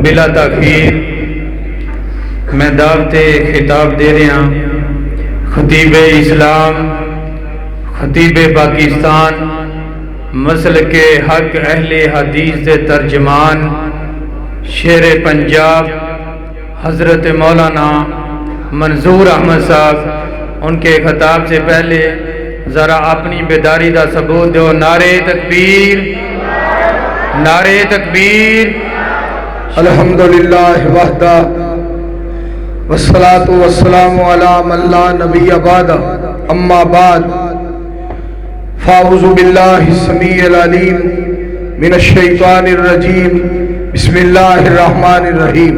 بلا تاخیر میں دعوت خطاب دے رہا خطیب اسلام، خطیب پاکستان، مسلک حق اہل حدیث دے ترجمان، شیر پنجاب حضرت مولانا منظور احمد صاحب، ان کے خطاب سے پہلے ذرا اپنی بیداری دا ثبوت دو۔ نعرہ تکبیر، نعرہ تکبیر۔ الحمدللہ وحدہ والصلاة والسلام علی من لا نبی بعد، اما بعد فاعوذ باللہ السمیع العلیم من الشیطان الرجیم، بسم اللہ الرحمن الرحیم۔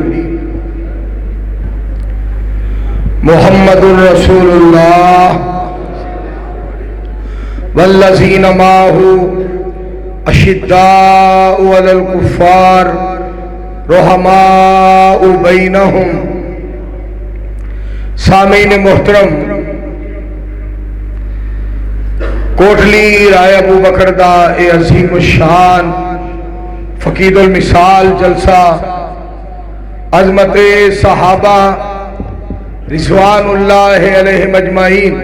محمد رسول اللہ والذین معہ اشداء علی الکفار رحماء بینہم۔ سامعین محترم، کوٹلی رائے ابو بکر دا اے عظیم الشان فقید المثال جلسہ عظمت صحابہ رضوان اللہ علیہم اجمعین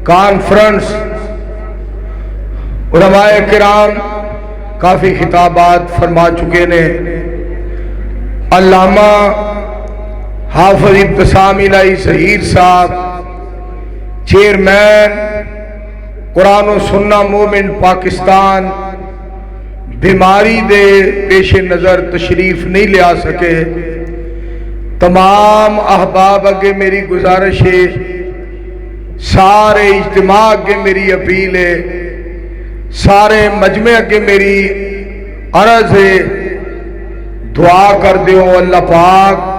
کانفرنس، علماء کرام کافی خطابات فرما چکے نے۔ علامہ حافظ ابتسام الہی ظہیر صاحب، چیئرمین قرآن و سنہ مومن پاکستان، بیماری دے پیش نظر تشریف نہیں لے آ سکے۔ تمام احباب اگے میری گزارش ہے، سارے اجتماع اگے میری اپیل ہے، سارے مجمع اگے میری عرض ہے، دعا کر دیو اللہ پاک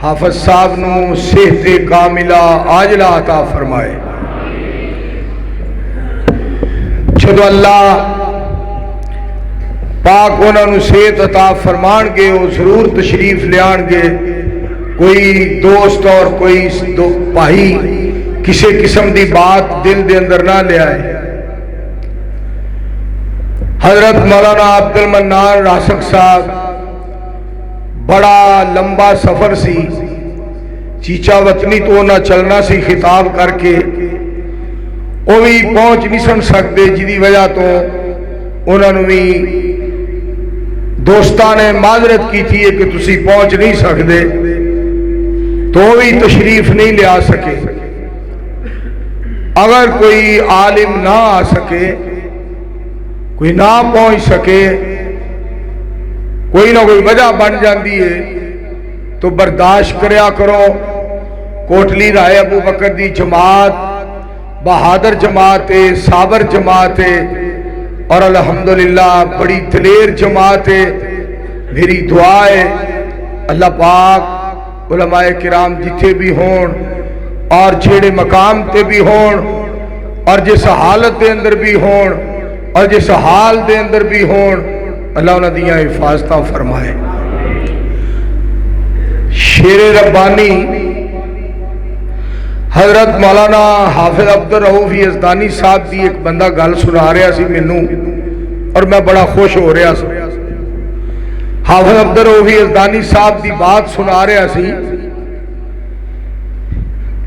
حافظ صاحب نو صحت کاملہ عاجلہ عطا فرمائے۔ جدو اللہ پاک انہوں نے صحت عطا فرمان گے، وہ ضرور تشریف لے آن گے۔ کوئی دوست اور کوئی بھائی کسی قسم دی بات دل دے اندر نہ لے آئے۔ حضرت مولانا عبد المنان راسک صاحب، بڑا لمبا سفر سی، چیچا وطنی تو نہ چلنا سی خطاب کر کے، وہ بھی پہنچ نہیں سن سکتے، جدی وجہ تو انہوں نے بھی دوستان نے معذرت کی تھی کہ تسی پہنچ نہیں سکتے، تو بھی تشریف نہیں لے آ سکے۔ اگر کوئی عالم نہ آ سکے، کوئی نہ پہنچ سکے، کوئی نہ کوئی وجہ بن جاندی ہے تو برداشت کریا کرو۔ کوٹلی رائے ابو بکر دی جماعت بہادر جماعت ہے، صابر جماعت ہے، اور الحمدللہ بڑی دلیر جماعت ہے۔ میری دعا ہے اللہ پاک علماء کرام جتھے بھی ہون اور جھیڑے مقام تے بھی ہون اور جس حالت دے اندر بھی ہون اور جس حال دے اندر بھی ہون، اللہ انہاں دیاں حفاظتاں فرمائے۔ شیر ربانی حضرت مولانا حافظ عبد الرؤوف یزدانی صاحب دی ایک بندہ گل سنا رہا سی مینوں، اور میں بڑا خوش ہو رہا سی۔ حافظ عبد الرؤوف یزدانی صاحب دی بات سنا رہا سی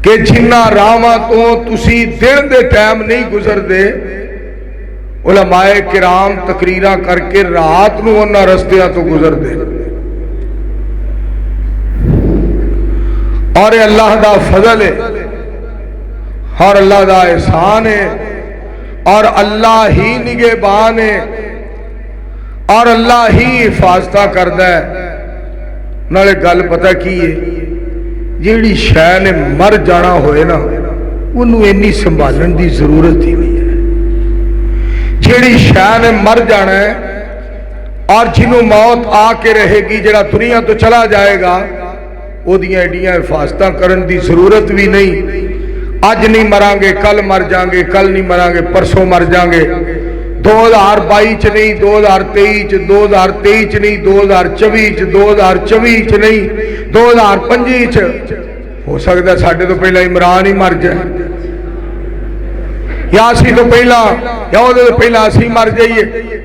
کہ جنہ راواں تو تسی دن دے ٹائم نہیں گزر دے، علماء کرام تقریراں کر کے رات نو انہاں رستیاں تو گزر دے۔ اور اللہ دا فضل ہے اور اللہ دا احسان ہے اور اللہ ہی نگہبان ہے اور اللہ ہی حفاظتہ کردہ ہے۔ نالے گل پتہ کی ہے، جیڑی شے نے مر جانا ہوئے نا، انہوں انی سنبھالن دی ضرورت ہی نہیں ہے۔ جیڑی شے نے مر جانا ہے اور جنہوں موت آ کے رہے گی، جڑا دنیا تو چلا جائے گا، وہ دیاں ایڈیاں حفاظتہ کرن دی ضرورت بھی نہیں۔ اج نہیں مران گے کل مر جائیں گے، کل نہیں مران گے پرسوں مر جائیں گے۔ 2022 چ نہیں، 2023 چ، 2023 چ نہیں، 2024 چ، 2024 چ نہیں، 2025 چ ہو سکتا ہے ساڈے تو پہلا عمران ہی مر جائے، یا اسی تو پہلا یا وہ پہلا اسی مر جائیے۔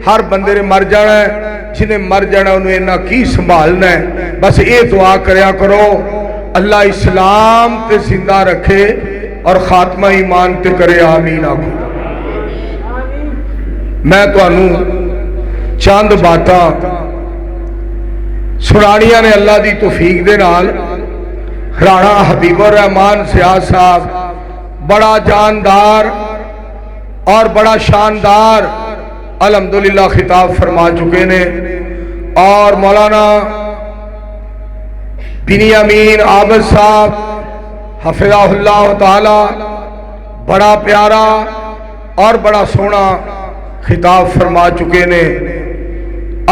ہر بندے نے مر جانا ہے، جنہیں مر جانا انہیں انہاں کی سنبھالنا ہے. بس یہ دعا کریا کرو اللہ اسلام تے زندہ رکھے اور خاتمہ ایمان تے کرے. آمین آکھو. میں تانوں چند باتاں سنانیاں نے اللہ دی توفیق دے نال. رانا حبیب الرحمان سیاض صاحب بڑا جاندار اور بڑا شاندار الحمدللہ خطاب فرما چکے نے، اور مولانا بنیامین عابد صاحب حفظہ اللہ تعالی بڑا پیارا اور بڑا سونا خطاب فرما چکے نے.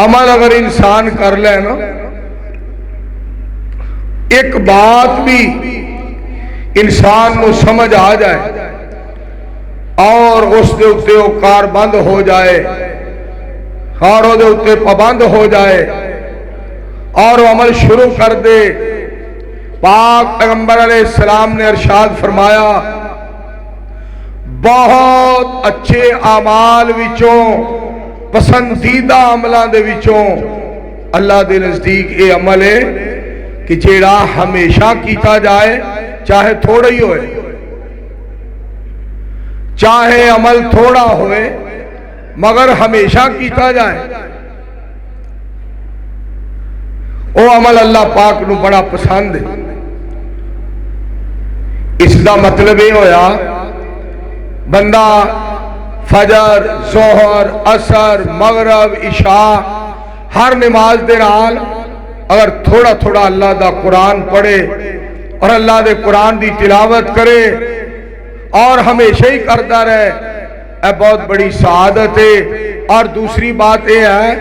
عمل اگر انسان کر لے نا، ایک بات بھی انسان کو سمجھ آ جائے اور اس دے اتے وہ کار بند ہو جائے اور وہ دے اتے پابند ہو جائے اور وہ عمل شروع کر دے. پاک پیغمبر علیہ السلام نے ارشاد فرمایا بہت اچھے اعمال وچوں پسندیدہ عملوں دے وچوں اللہ دے نزدیک یہ عمل ہے کہ جیڑا ہمیشہ کیتا جائے، چاہے تھوڑا ہی ہوئے، چاہے عمل تھوڑا ہوئے مگر ہمیشہ کیتا جائے، وہ عمل اللہ پاک نو بڑا پسند ہے. اس دا مطلب یہ ہویا بندہ فجر، ظہر، عصر، مغرب، عشاء ہر نماز دے نال اگر تھوڑا تھوڑا اللہ دا قرآن پڑھے اور اللہ دے قرآن دی تلاوت کرے اور ہمیشہ ہی کرتا رہے، اے بہت بڑی سعادت ہے. اور دوسری بات یہ ہے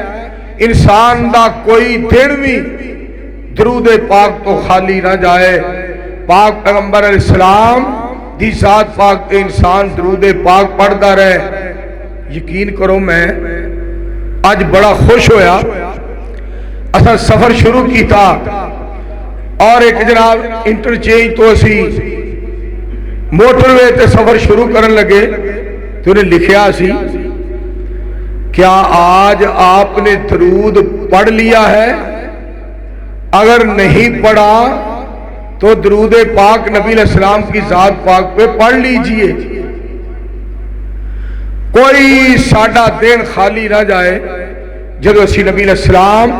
انسان دا کوئی دن بھی درود پاک تو خالی نہ جائے. پاک پیغمبر علیہ السلام دی ذات پاک تے انسان درود پاک پڑھتا رہے. یقین کرو میں آج بڑا خوش ہویا. اسا سفر شروع کیتا اور ایک جناب انٹرچینج تو اسی موٹر وے تے سفر شروع کرن لگے تو انہیں لکھیا سی کیا آج آپ نے درود پڑھ لیا ہے؟ اگر نہیں پڑھا تو درود پاک نبی علیہ السلام کی ذات پاک پہ پڑھ لیجئے. کوئی ساڈا دن خالی نہ جائے جدو اسی نبی علیہ السلام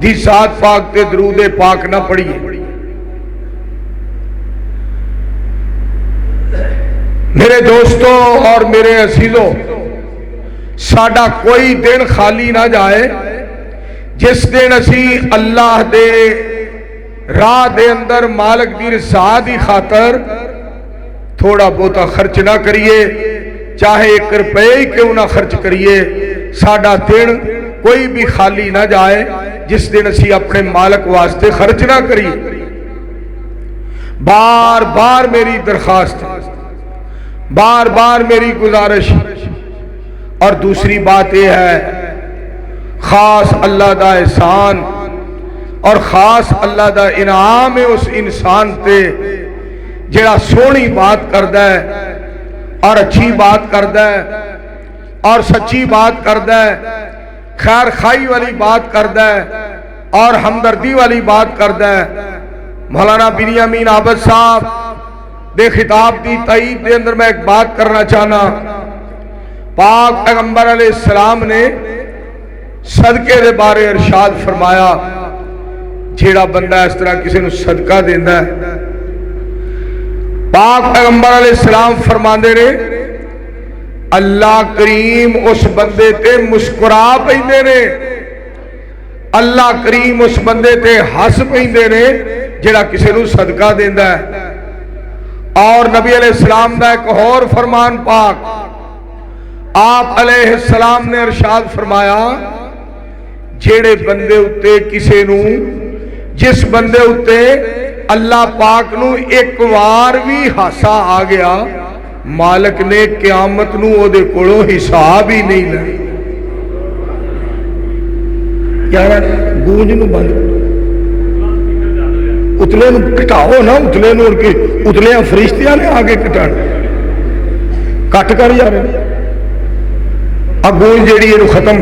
دی ذات پاک تے درود پاک نہ پڑھیے. میرے دوستوں اور میرے عزیزوں، ساڈا کوئی دن خالی نہ جائے جس دن اسی اللہ دے راہ دے اندر مالک دی رضا دی خاطر تھوڑا بہتا خرچ نہ کریے، چاہے 1 روپے ہی کیوں نہ خرچ کریے. ساڈا دن کوئی بھی خالی نہ جائے جس دن اسی اپنے مالک واسطے خرچ نہ کریے. بار بار میری درخواست، بار بار میری گزارش. اور دوسری بات یہ ہے خاص اللہ دا احسان اور خاص اللہ دا انعام ہے اس انسان تے جڑا سونی بات کردا ہے اور اچھی بات کردا ہے اور سچی بات کردا ہے، خیر خائی والی بات کردا ہے اور ہمدردی والی بات کردا ہے. مولانا بنیامین عابد صاحب دے خطاب دی تائید دے اندر میں ایک بات کرنا چاہنا. پاک پیغمبر علیہ السلام نے صدقے دے بارے ارشاد فرمایا جیڑا بندہ اس طرح کسی نو صدقہ دیندا ہے، پاک پیغمبر علیہ السلام فرماندے نے اللہ کریم اس بندے تے مسکرا پیندے نے، اللہ کریم اس بندے تے ہس پیندے نے جیڑا کسی نو صدقہ دیندا ہے. اور نبی علیہ السلام دا ایک اور فرمان پاک آپ علیہ السلام نے ارشاد فرمایا جیڑے بندے اتے کسی نو، جس بندے اتے اللہ پاک نو ایک وار بھی ہاسا آ گیا مالک نے قیامت نو او دے کولو حساب ہی نہیں لے. یار گونج نو بند اتلے نو کٹاؤ نا، اتلے نو ان کے اتلے فرشتیاں نے آگے کٹانا کٹ کر یار اب گونج جیڑی یہ ختم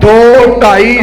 2-2.5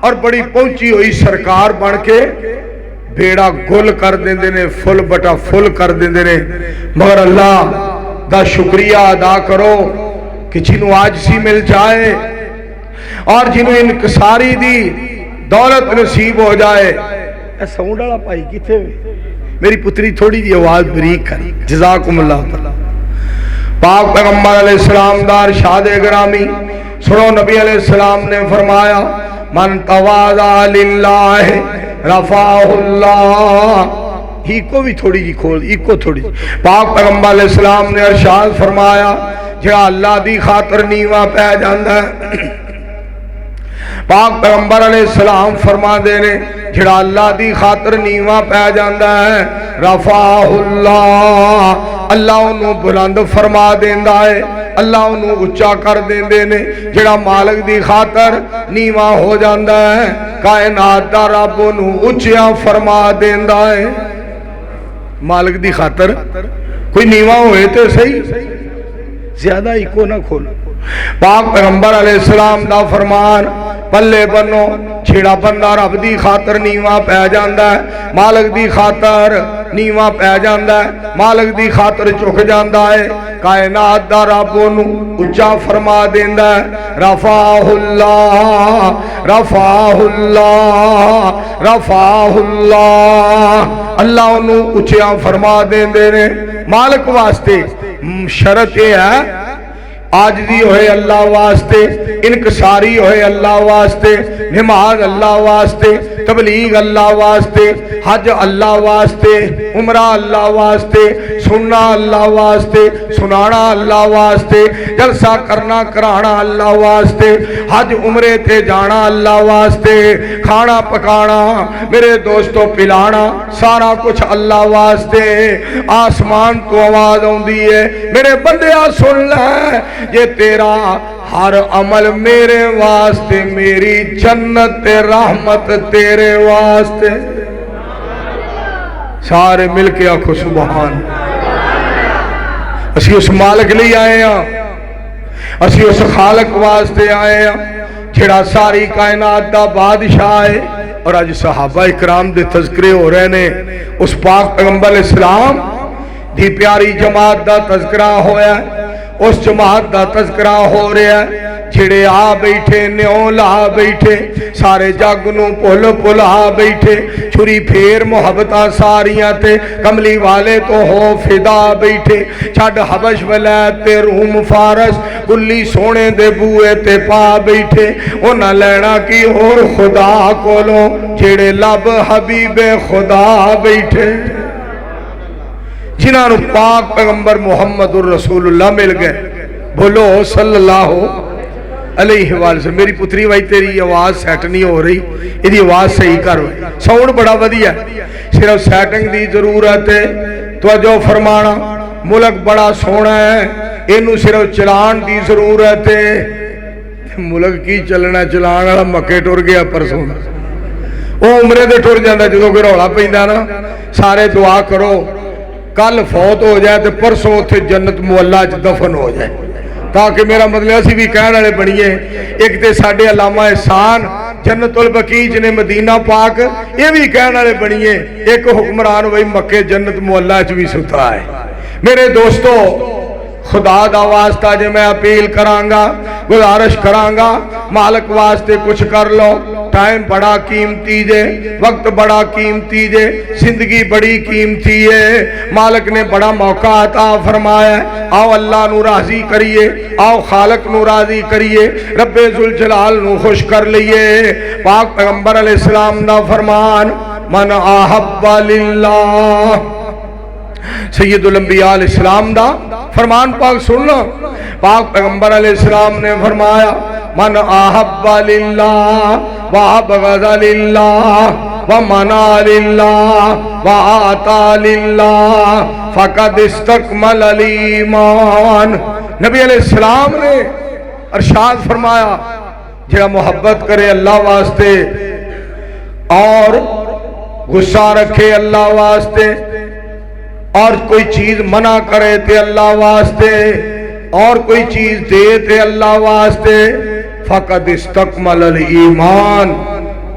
اور بڑی پہنچی ہوئی سرکار بن کے بیڑا گل کر دیندے نے، فل بٹا فل کر دیندے نے۔ مگر اللہ دا شکریہ ادا کرو کہ جنہوں عاجزی مل جائے اور جنہوں انکساری دی دولت نصیب ہو جائے۔ اے ساؤنڈ والا بھائی کتنے ہوئے؟ میری پتری تھوڑی جی آواز بریک کر، جزاکم اللہ تعالی۔ پاک پیغمبر علیہ السلام دا ارشاد گرامی سنو، نبی علیہ السلام نے فرمایا من تواضع للہ رفعہ اللہ۔ ہی کو بھی تھوڑی جی کھول، ایک کو تھوڑی جی۔ پاک پیغمبر علیہ السلام نے ارشاد فرمایا جہاں اللہ دی خاطر نیواں پہ جاندا ہے، پاک پیغمبر علیہ السلام فرما دے نے جڑا اللہ دی خاطر نیواں پہ جاندا ہے رفعہ اللہ، اللہ انہوں بلند فرما دیندا ہے، اللہ انہوں اچھا کر دیندے نے۔ جڑا مالک دی خاطر نیواں ہو جاندا ہے کائنات دا رب انہوں اچھا فرما دیندا ہے۔ مالک دی خاطر کوئی نیواں ہوئے تو صحیح، زیادہ ہی کو نہ کھولو۔ پاک پیغمبر علیہ السلام دا فرمان پلے بنو چھڑا بندہ رب دی خاطر نیواں پہ جاندا ہے، مالک دی خاطر نیواں پہ جاندا ہے، مالک دی خاطر چک جاندا ہے، کائنات دا رب انہوں اچھا فرما دیندا ہے رفعہ اللہ رفعہ اللہ رفعہ اللہ، اللہ انہوں اچھا فرما دیندے نے۔ مالک واسطے شرط یہ ہے عاجزی ہوئے اللہ واسطے، انکساری ہوئے اللہ واسطے، نماز اللہ واسطے، تبلیغ اللہ واسطے، حج اللہ واسطے، عمرہ اللہ واسطے، سننا اللہ واسطے، سنانا اللہ واسطے، جلسہ کرنا کرانا اللہ واسطے، حج عمرے تے جانا اللہ واسطے، کھانا پکانا میرے دوستو پلانا سارا کچھ اللہ واسطے۔ آسمان تو آواز ہوندی ہے میرے بندیا سن لے، یہ تیرا ہر عمل میرے واسطے، میری جنت رحمت تیرے واسطے۔ سارے مل کے آکھو سبحان۔ اسی اس مالک لئی آئے ہیں، اسی اس خالق واسطے آئے ہیں جڑا ساری کائنات دا بادشاہ ہے۔ اور آج صحابہ اکرام دے تذکرے ہو رہے نے، اس پاک پیغمبر اسلام دی پیاری جماعت دا تذکرہ ہویا ہے، اس جماعت دا تذکرہ ہو رہا ہے جڑے آ بیٹھے نیوں لا بیٹھے، سارے جگ نو پل پلا بیٹھے، چھری پھیر محبتاں ساریاں تے کملی والے تو ہو فدا بیٹھے، چھڑ حبش ولایت تے روم فارس کلی سونے دے بوئے تے پا بیٹھے، انہاں لینا کی اور خدا کولو جڑے لب حبیب خدا بیٹھے، جنہاں نو پاک پیغمبر محمد الرسول اللہ مل گئے۔ بولو صلی اللہ علیہ وآلہ۔ میری پتری بھائی تیری آواز سیٹ نہیں ہو رہی، یہ آواز صحیح کر ہوئی، ساؤنڈ بڑا ودیا، صرف سیٹنگ دی ضرورت ہے، توجہ فرمانا۔ ملک بڑا سونا ہے، انہوں صرف چلان دی ضرورت ہے۔ ملک کی چلنا چلان والا مکے ٹر گیا پرسوں، وہ عمرے دے ٹر جاندہ جدوں کوئی رولا پیندا نا، سارے دعا کرو کل فوت ہو جائے تو پرسوں اتھے جنت معلیٰ دفن ہو جائے، تاکہ میرا مطلب اسی بھی کہنے والے بنیے۔ ایک تے ساڈے علامہ احسان جنت البقیع نے مدینہ پاک، یہ بھی کہنے والے بنیے ایک حکمران وہی مکے جنت معلیٰ بھی ستا ہے۔ میرے دوستو خدا دا واسطہ جے میں اپیل کرانگا، گزارش کرانگا، مالک واسطے کچھ کر لو۔ ٹائم بڑا قیمتی جے، وقت بڑا قیمتی جے، زندگی بڑی قیمتی ہے، مالک نے بڑا موقع عطا فرمایا ہے۔ آؤ اللہ نو راضی کریے، آؤ خالق نو راضی کریے، رب ذوالجلال نو خوش کر لیے۔ پاک پیغمبر علیہ السلام دا فرمان من احب للہ، سید الانبیاء علیہ السلام دا فرمان پاک سن لو۔ پاک پیغمبر علیہ السلام نے فرمایا من احب للہ وابغض للہ ومنع للہ وآتا للہ فقد استکمل الایمان۔ نبی علیہ السلام نے ارشاد فرمایا جہاں محبت کرے اللہ واسطے اور غصہ رکھے اللہ واسطے اور کوئی چیز منع کرے تے اللہ واسطے اور کوئی چیز دے تے اللہ واسطے، فقد استکمل الایمان،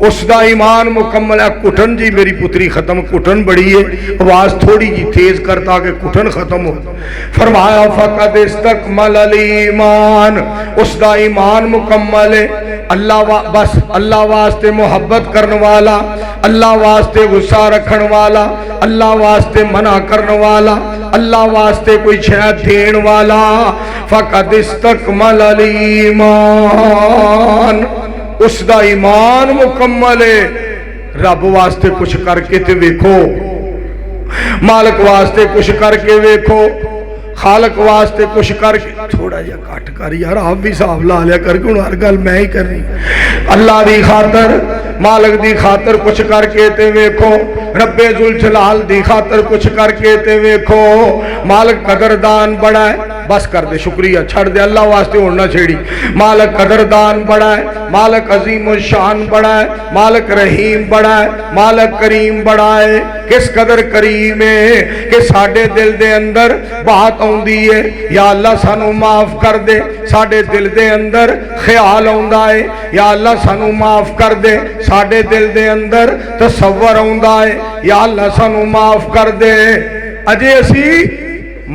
اس دا ایمان مکمل ہے. کٹن جی میری پتری ختم, کٹن بڑی ہے, آواز تھوڑی جی تیز کر تاکہ کٹن ختم ہو. فرمایا فقد استکمل الایمان, اس دا ایمان مکمل ہے. بس اللہ واسطے محبت کرنے والا, اللہ واسطے غصہ رکھن والا, اللہ واسطے منع کرنے والا, اللہ واسطے کوئی شے دین والا. فقد استکمل الایمان, اس دا ایمان مکمل ہے. رب واسطے کچھ کر کے تے ویکھو, مالک واسطے کچھ کر کے ویکھو, خالق واسطے کچھ کر کے. تھوڑا جا کٹ کر یار, آپ بھی صاحب لا لیا کر کے, ہر گل میں ہی کرنی. اللہ دی خاطر, مالک دی خاطر کچھ کر کے تے ویکھو, رب ذوالجلال دی خاطر کچھ کر کے تے ویکھو. مالک قدردان بڑا ہے, بس کر دے, شکریہ چھڑ دے, اللہ واسطے ہونا چھیڑی. مالک قدردان بڑا ہے, مالک عظیم الشان بڑا ہے, مالک رحیم بڑا ہے, مالک کریم بڑا ہے. کس قدر کریم ہے کہ ساڑھے دل دے اندر بات آؤندی ہے, یا اللہ سانو معاف کر دے. ساڑھے دل دے اندر خیال آؤندا ہے, یا اللہ سانو معاف کر دے. ساڑھے دل دے اندر تصور آؤندا ہے, یا اللہ سانو معاف کر دے. اجے اسی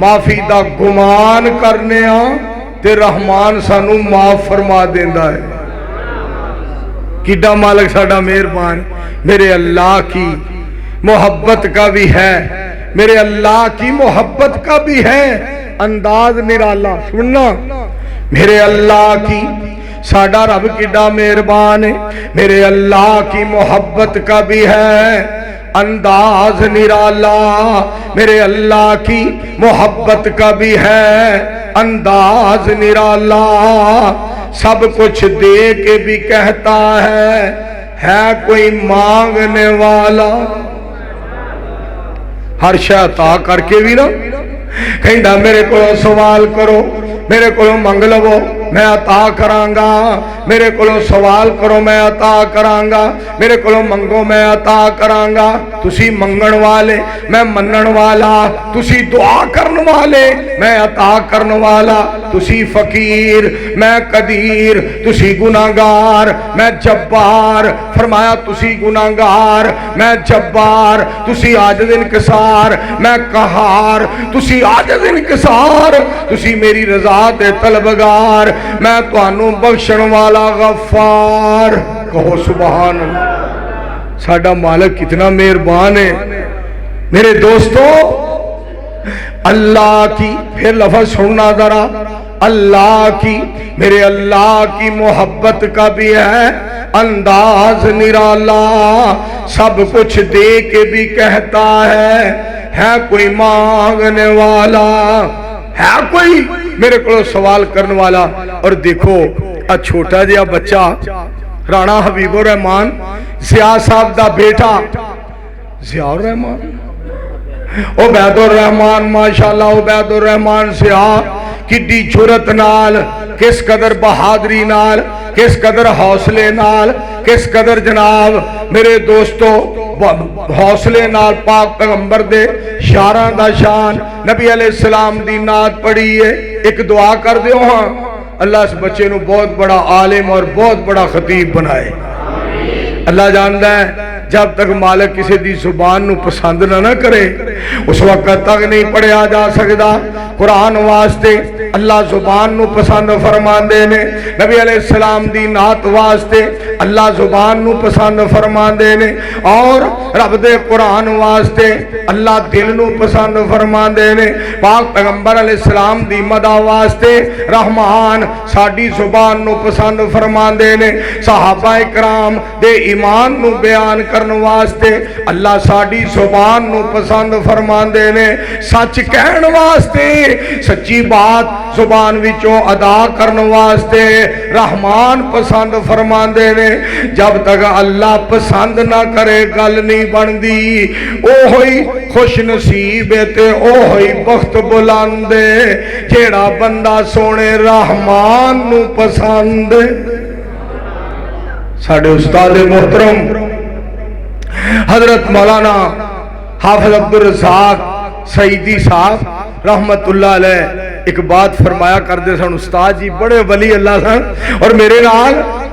معافی دا گمان کرنے ہاں تے رحمان سانو معاف فرما دیندا ہے. کیڈا مالک ساڈا مہربان. میرے اللہ کی محبت کا بھی ہے, میرے اللہ کی محبت کا بھی ہے انداز نرالا. سننا, میرے اللہ کی, ساڈا رب کیڈا مہربان ہے, میرے اللہ کی محبت کا بھی ہے انداز نرالا. میرے اللہ کی محبت کا بھی ہے انداز نرالا. سب کچھ دے کے بھی کہتا ہے کوئی مانگنے والا. ہر شے عطا کر کے بھی نا کہندا میرے کو سوال کرو, میرے کو منگ لو, میں عطا کرانگا. میرے کو سوال کرو, میں عطا کرانگا. میرے کو منگو, میں عطا کرانگا. تسی منگن والے, میں منن والا. تسی دعا کرن والے, میں عطا کرن والا. تسی فقیر, میں قدیر. تسی گناہگار, میں جبار. فرمایا تسی گناہگار, میں جبار. تسی عاجز انکسار, میں قہار. تسی عاجز انکسار, تسی میری رضا دے طلبگار, میں توانوں بخشن والا غفار. کہو سبحان اللہ. ساڈا مالک کتنا مہربان ہے میرے دوستو. اللہ کی, پھر لفظ سننا ذرا, اللہ کی, میرے اللہ کی محبت کا بھی ہے انداز نرالا. سب کچھ دے کے بھی کہتا ہے کوئی مانگنے والا, ہے کوئی میرے کو سوال کرنے والا. اور دیکھو چھوٹا جہا بچہ رانا حبیب الرحمان ضیاء صاحب دا بیٹا ضیاء الرحمان, عبید الرحمان, ماشاءاللہ عبید الرحمان ضیاء کڈی جرت نال, کس قدر بہادری نال, کس قدر حوصلے نال, کس قدر جناب میرے دوستو حوصلے نال پاک پیغمبر دے شاراں دا شان, نبی علیہ السلام دی نعت پڑھی ہے. ایک دعا کر دیو, ہاں اللہ اس بچے نو بہت بڑا عالم اور بہت بڑا خطیب بنائے. اللہ جانتا ہے جب تک مالک کسی دی زبان نو پسند نہ کرے اس وقت تک نہیں پڑھیا جا سکتا. قرآن واسطے اللہ زبان نو پسند فرماندے نے, نبی علیہ السلام دی نعت واسطے اللہ زبان نو پسند فرماندے نے, اور رب دے قرآن واسطے اللہ دل نو پسند فرماندے نے. پاک پیغمبر علیہ السلام دی مدح واسطے رحمان ساڈی زبان نو پسند فرماندے نے. صحابہ اکرام دے ایمان نو بیان کرن واسطے اللہ ساڈی زبان نو پسند فرماندے نے. سچ کہن واسطے, سچی بات زبان وچوں ادا کرن واسطے رحمان پسند فرماندے نے. جب تک اللہ پسند نہ کرے گل نہیں بندی. اوہی خوش نصیب تے اوہی بخت بلند جیڑا بندہ سونے رحمان نو پسند. ساڈے استاد محترم حضرت مولانا حافظ عبدالرزاق سعیدی صاحب رحمت اللہ علیہ ایک بات فرمایا کر دے سن. استاد جی بڑے ولی اللہ سن, اور میرے نال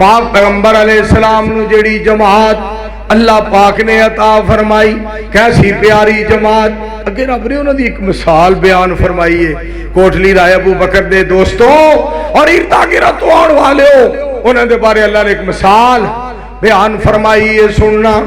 پاک پیغمبر علیہ السلام نو جڑی جماعت اللہ پاک نے عطا فرمائی، کیسی پیاری جماعت، اگر رب نے انہوں نے ایک مثال بیان فرمائی ہے۔ کوٹلی رائے ابو بکر دے دوستوں اور اردا گرد تو آن والے ہو، انہوں نے بارے اللہ نے ایک مثال بیان فرمائی ہے، سننا۔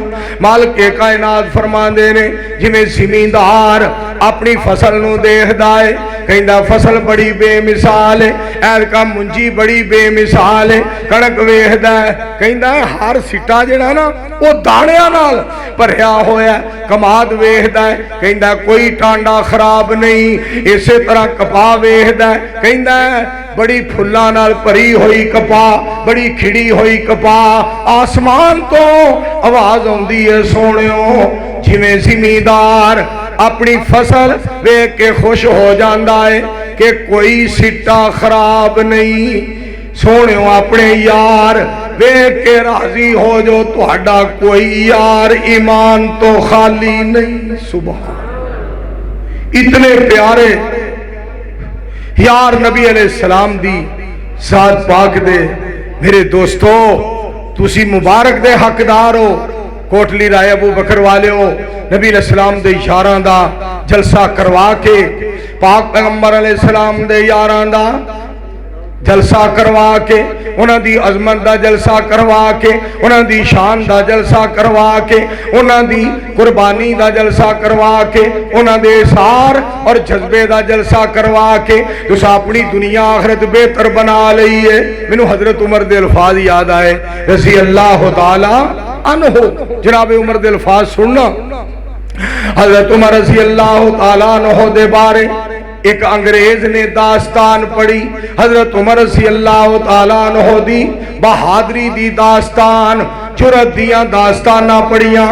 مالک کائنات فرما دے نے جنہیں زمیندار اپنی فصل نو دیکھ دائے، کہندہ فصل بڑی بے مثال ہے، اہل کا منجی بڑی بے مثال ہے، کڑک ویکھ دائے، کہندہ ہر سٹا جڑا نا وہ دانیاں نال بھریا ہویا ہے، کماد ویکھ دائے، کہندہ کوئی ٹانڈا خراب نہیں، اسی طرح کپا ویکھ دائے، کہندہ بڑی پھلاں نال بھری ہوئی کپا، بڑی کھڑی ہوئی کپا، آسمان تو آواز ہوندی ہے سونیوں، جویں زمیندار اپنی فصل ویکھ کے خوش ہو جاندا ہے کہ کوئی سٹا خراب نہیں، سونیوں اپنے یار ویکھ کے راضی ہو جو تہاڈا کوئی یار ایمان تو خالی نہیں۔ سبحان، اتنے پیارے یار نبی علیہ السلام دی ذات پاک دے میرے دوستو، تسی مبارک دے حقدار ہو۔ کوٹلی رائے ابو بکر والے ہو، نبی علیہ السلام دے یاراں دا جلسہ کروا کے، پاک پیغمبر علیہ السلام دے یاراں دا جلسہ کروا کے، انہاں دی عظمت دا جلسہ کروا کے، انہاں دی شان دا جلسہ کروا کے، انہاں دی قربانی دا جلسہ کروا کے، انہاں دے اثار اور جذبے دا جلسہ کروا کے تسا اپنی دنیا آخرت بہتر بنا لئیے۔ مینوں حضرت عمر دے الفاظ یاد آئے رضی اللہ تعالی عنہ، جناب عمر دے الفاظ سننا۔ حضرت عمر رضی اللہ تعالی عنہ دے بارے ایک انگریز نے داستان پڑھی، حضرت عمر رضی اللہ تعالیٰ عنہ دی بہادری دی داستان، جرت دیاں داستانہ پڑھیاں،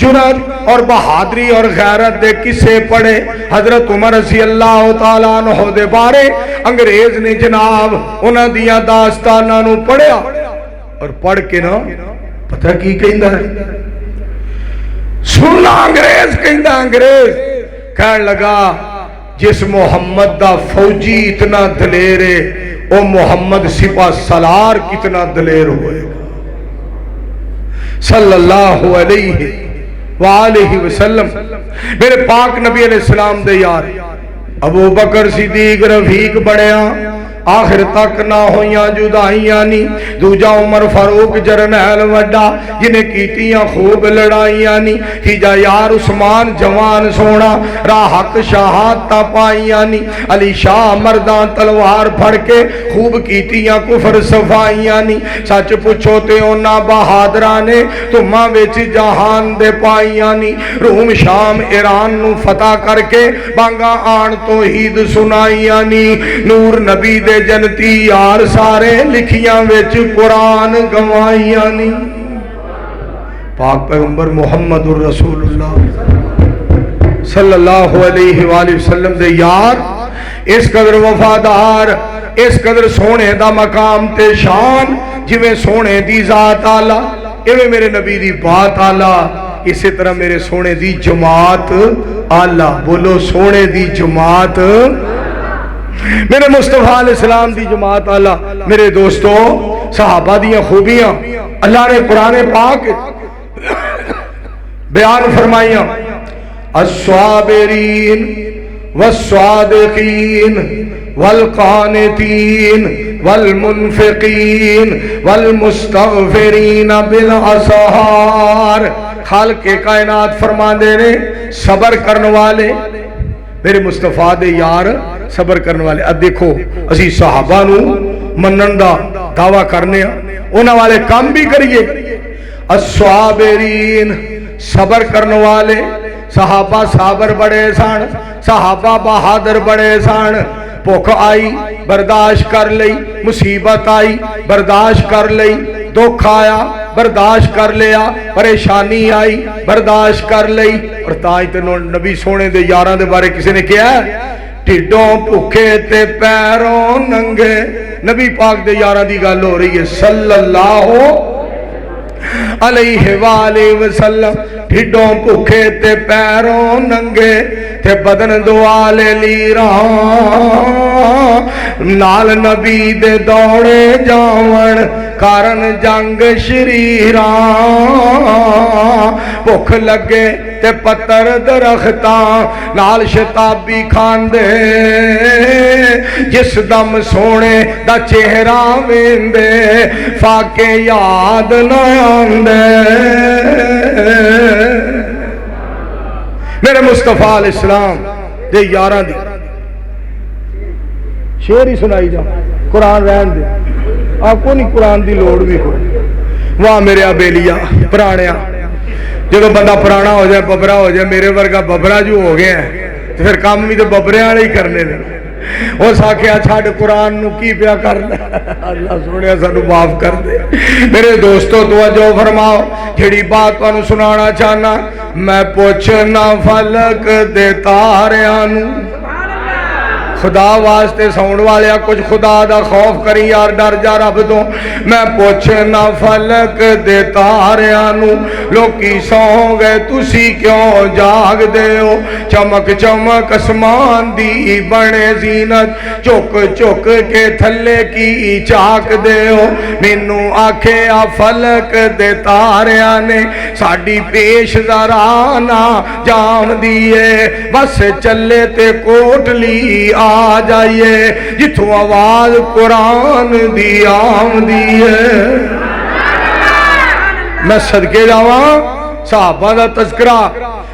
جرت اور بہادری اور غیرت دے کسے پڑھے حضرت عمر رضی اللہ تعالیٰ عنہ دے بارے انگریز نے جناب انہاں دیاں داستانہ نو پڑھیا، اور پڑھ کے نا پتہ کی کہندہ ہے، سننا انگریز کہندہ، انگریز کہنے لگا جس محمد دا فوجی اتنا دلیر ہے، او محمد سپاہ سالار کتنا دلیر ہوئے گا، صلی اللہ علیہ وآلہ وسلم۔ میرے پاک نبی علیہ السلام دے یار ابو بکر صدیق رفیق بڑھیا، آخر تک نہ ہویاں جدائیاں نی، دوجا عمر فاروق جرنیل وڈا جنہیں کیتیاں خوب لڑائیاں نی، تیجا یار عثمان جوان سونا راہ حق شہادتہ پائیاں نی، علی شاہ مردان تلوار پھڑ کے خوب کیتیاں کفر صفائیاں نی، سچ پوچھو تے اونا بہادرانے تمہاں ویچ جہان دے پائیاں نی، روم شام ایران نو فتح کر کے بانگا آن توحید سنائیاں نی، نور نبی دے جنتی یار سارے لکھیاں ویچ قرآن گوائیاں نی۔ پاک پیغمبر محمد الرسول اللہ صلی اللہ علیہ وآلہ وسلم دے یار اس قدر وفادار، اس قدر سونے دا مقام تے شان، جویں سونے دی ذات آلہ ایویں میرے نبی دی بات آلہ، اسی طرح میرے سونے دی جماعت آلہ، بولو سونے دی جماعت، میرے مصطفیٰ علیہ السلام دی جماعت آلہ۔ میرے دوستو صحابہ دیاں خوبیاں اللہ نے قرآن پاک بیان فرمائیاں، الصابرین والصادقین والقانتین والمنفقین والمستغفرین بالاسحار۔ خالق کائنات فرما دے رہے صبر کرنے والے میرے مصطفیٰ دے یار صبر کرنے والے۔ اب دیکھو اسی صحابہ نو منن دا دعویٰ کرنے انہاں والے کام بھی کریے۔ الصابرین صبر کرنے والے، صحابہ صابر بڑے سان، صحابہ بہادر بڑے سان، بھوک آئی برداشت کر لئی، مصیبت آئی برداشت کر لئی، دکھ آیا برداشت کر لیا، پریشانی آئی برداشت کر لئی، اور تاج تے نبی سونے دے یاراں دے بارے کسی نے کیا ہے، ٹھڈوں بھوکے تے پیروں ننگے، نبی پاک دے یاراں دی گل ہو رہی ہے صلی اللہ علیہ وآلہ وسلم، ٹھڈوں بھوکے تے پیروں ننگے، تے بدن دوالے لیران نال نبی دے دوڑے جاون کارن جنگ شریران بھوک لگے تے پتر درختاں نال شتابی کھاندے جس دم سونے دا چہرہ ویندے فاقے یاد نہ آندے میرے مصطفیٰ علیہ السلام دے یاراں دی شعر ہی سنائی جا قرآن رہن دے آپ کو نہیں قرآن دی لوڑ بھی کوئی واہ میرے بیلیا پرانیا جب بندہ پرانا ہو جائے ببرا ہو جائے میرے ورگا ببرا جو ہو گیا ہے تو پھر کام بھی تو ببرے والے ہی کرنے نے اس آخیا چھڈ قرآن نو کی پیا کرنا اللہ سونے سانو معاف کر دے میرے دوستو توجہ فرماؤ جڑی بات تانوں سنانا چاہنا میں پوچھنا فلک دے تاریاں نو خدا واسطے ساؤن والیا کچھ خدا دا خوف کری یار ڈر جا رب تو میں پوچھنا فلک دے تاریاں نو لوکی سو گئے تسی کیوں جاگ دے ہو چمک چمک اسمان دی بنے زینت چک چک کے تھلے کی چاک دے ہو مینو آکھے آ فلک دے تاریاں نے ساڑی پیش زرانا جام دیئے بس چلے تے کوٹلی آ جائیے جتوں آواز قرآن دی آمدی ہے میں صدقے جاواں صحابہ دا تذکرہ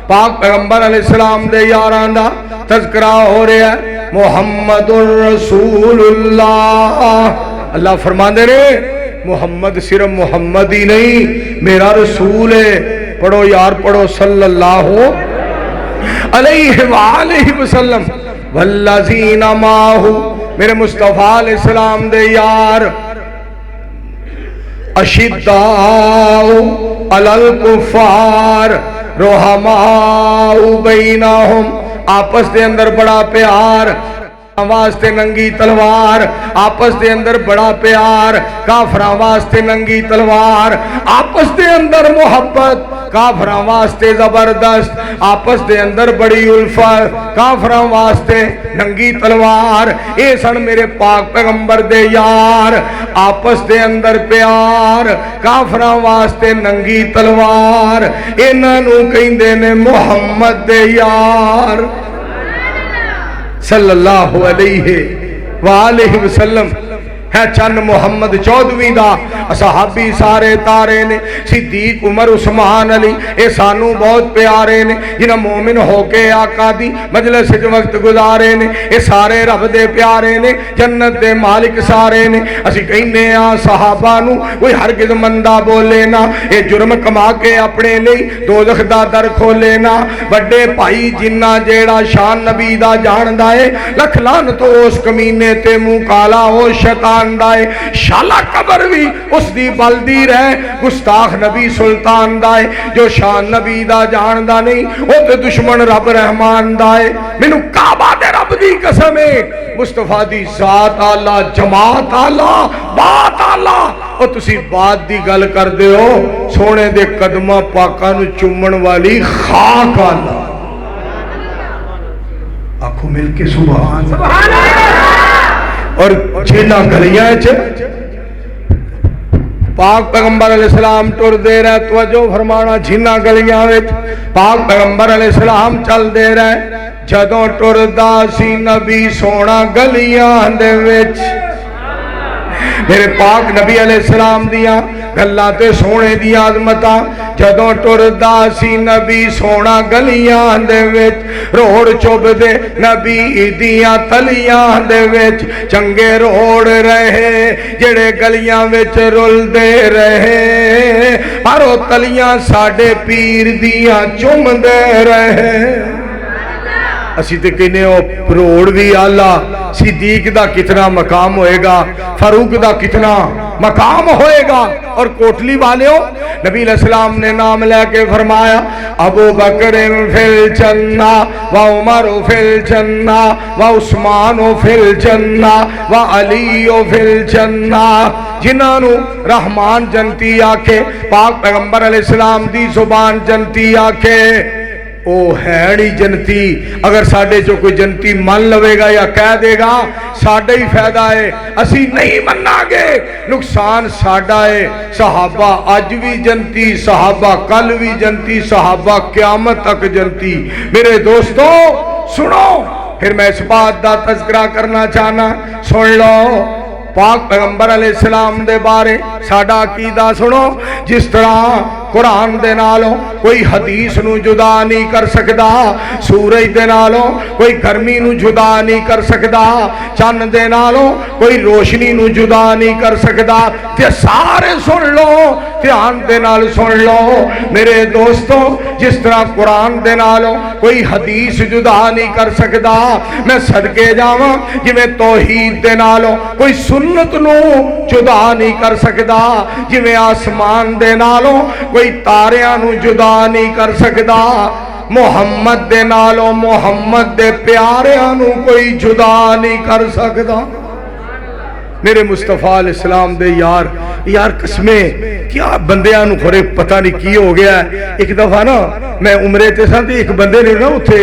پاک پیغمبر علیہ السلام دے یاران دا تذکرہ ہو رہا ہے محمد الرسول اللہ اللہ فرما دے رہے محمد صرف محمد ہی نہیں میرا رسول ہے پڑھو یار پڑھو صلی اللہ علیہ وآلہ وسلم والذین ماہو میرے مصطفیٰ علیہ السلام دے یار اشداؤ علی الکفار رحماؤ بینہم آپس دے اندر بڑا پیار واسطے ننگی تلوار آپس دے اندر بڑا پیار کافراں واسطے ننگی تلوار آپس دے اندر محبت کافراں واسطے زبردست آپس دے اندر بڑی الفت کافراں واسطے ننگی تلوار اے سن میرے پاک پیغمبر دے یار آپس دے اندر پیار کافراں واسطے ننگی تلوار انہاں نوں کہندے نے محمد دے یار صلی اللہ علیہ وآلہ وسلم ہے چند محمد چودویں دا صحابی سارے تارے نے صدیق عمر عثمان علی اے سانو بہت پیارے نے جنہ مومن ہو کے آقا دی مجلس وقت گزارے نے اے سارے رب دے پیارے نے جنت دے مالک سارے نے اسی کہنے آ صحابہ نو کوئی ہرگز مندہ بولے نا اے جرم کما کے اپنے لئی دوزخ دا در کھولے نا بڑے بھائی جنہ جیڑا شان نبی دا جان دائے لکھ لان تو اس کمینے تے منہ کالا ہو شیطان دائے شالا قبر بھی اس دی بلدی رہے گستاخ نبی سلطان دائے جو شان نبی دا جان دا نہیں وہ تے دشمن رب رحمان دائے مینو کعبہ دے رب دی قسمیں مصطفیٰ دی ذات آلہ جماعت آلہ بات آلہ اور تسی بات دی گل کر دے ہو سونے دے قدمہ پاکاں نو چمن والی خاک آلہ آنکھوں مل کے سبحان اور جینا گلیاں پاک پیغمبر علیہ السلام ٹر دے رہے توجہ فرمانا جینا گلیاں پاک پیغمبر علیہ السلام چل دے رہے جدوں ٹر دا سی نبی سونا گلیاں دے وچ میرے پاک نبی علیہ السلام دیاں گلاں تے سونے دیاں عظمتاں جدوں ٹردا سی نبی سونا گلیاں دے وچ روڑ چوب دے نبی دیاں تلیاں دے وچ چنگے روڑ رہے جڑے گلیاں وچ رل دے رہے پر او تلیاں ساڈے پیر دیاں چم دے رہے اسی تے کہنے ہو روڑ بھی آلہ صدیق دا کتنا مقام ہوئے گا فاروق دا کتنا مقام ہوئے گا اور کوٹلی والے ہو نبی علیہ السلام نے نام لے کے فرمایا ابو بکر فی الجنہ و عمر فی الجنہ و عثمان فی الجنہ و علی فی الجنہ جنہوں رحمان جنتی آکھے پاک پیغمبر علیہ السلام دی زبان جنتی آکھے وہ ہے نہیں جنتی. اگر ساڈے چو کوئی جنتی من لوے گا یا کہہ دے گا ساڈا ہی فائدہ ہے, اسی نہیں مننا گے, نقصان ساڈا ہے. صحابہ اج بھی جنتی, صحابہ کل بھی جنتی, صحابہ قیامت تک جنتی. میرے دوستو سنو, پھر میں اس بات دا تذکرہ کرنا چاہنا, سن لو پاک پیغمبر علیہ السلام دے بارے ساڈا عقیدہ سنو. جس طرح قرآن دے نالوں کوئی حدیث نو جدا نہیں کر سکدا, سورج دے نالوں کوئی گرمی نو جدا نہیں کر سکدا, چند دے نالوں کوئی روشنی نو جدا نہیں کر سکدا. تے سارے سن لو, دھیان دے نال سن لو میرے دوستو, جس طرح قرآن دے نالوں کوئی حدیث جدا نہیں کر سکدا, میں صدقے جاواں جویں توحید دے نالوں کوئی سنت نو جدا نہیں کر سکدا, جویں آسمان دے نالوں کوئی تاریاں نو جدا نہیں کر سکدا, محمد دے نالوں محمد دے پیاریاں نو کوئی جدا نہیں کر سکدا. میرے مصطفیٰ علیہ السلام دے یار قسمیں کیا بندیاں نو خورے پتہ نہیں کی ہو گیا ہے. ایک دفعہ نا میں عمرے تے سا تے ایک بندے نے نا اتھے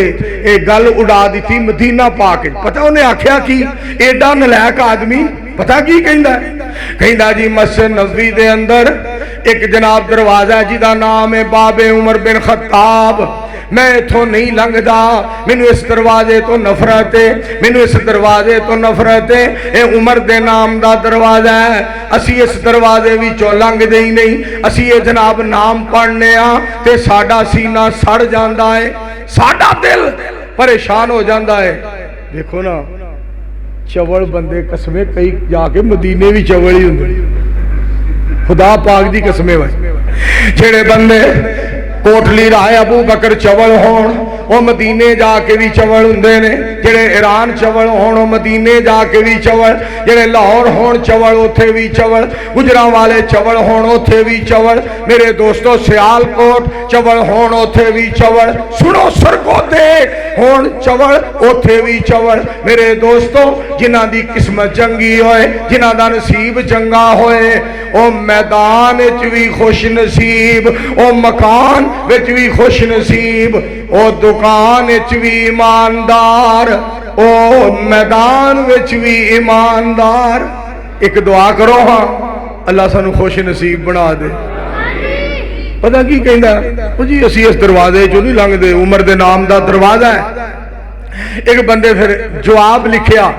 ایک گل اڑا دی تھی مدینہ پاک, پتہ انہیں آکھیا کی ایڈا نلائق آدمی پتہ کی کہندا ہے, کہندا جی مسجد نبوی دے اندر ایک جناب دروازہ ہے جی دا نام ہے باب عمر بن خطاب, میں اتھوں نہیں لنگدا, مینوں اس دروازے تو نفرت ہے, مینوں اس دروازے تو نفرت ہے, اے عمر دے نام دا دروازہ ہے, اسی اس دروازے وچوں لنگ دے ہی نہیں, اسی یہ جناب نام پڑھنے ہاں تے ساڈا سینہ سڑ جاندا ہے, ساڈا دل پریشان ہو جاندا ہے. دیکھو نا چوڑ بندے قسمیں کئی جا کے مدینے بھی چوڑ ہی ہوندے, خدا پاک دی قسمیں بھائی. جڑے بندے کوٹلی راہ ابو بکر چوڑ ہون وہ مدینے جا کے بھی چوڑ ہوندے نے, جڑے ایران چوڑ ہون وہ مدینے جا کے بھی چوڑ, جڑے لاہور ہون چوڑ اوتھے بھی چوڑ, گجراں والے چوڑ ہون اوتھے بھی چوڑ, میرے دوستو سیال کوٹ چوڑ ہون اوتھے بھی چوڑ, سنو سرگودے ہون چوڑ اوتھے بھی چوڑ. میرے دوستو جنہاں دی قسمت چنگی ہوئے, جنہاں دا نصیب چنگا ہوئے, او میدان وچ بھی خوش نصیب, او مکان وچ بھی خوش نصیب, او دکان وچ بھی ایماندار, او میدان وچ بھی ایماندار. ایک دعا کرو ہاں اللہ سانو خوش نصیب بنا دے. پتہ کی کہندا جی اسی اس دروازے جو نہیں لنگ دے, عمر دے نام دا دروازہ ہے. ایک بندے پھر جواب لکھیا,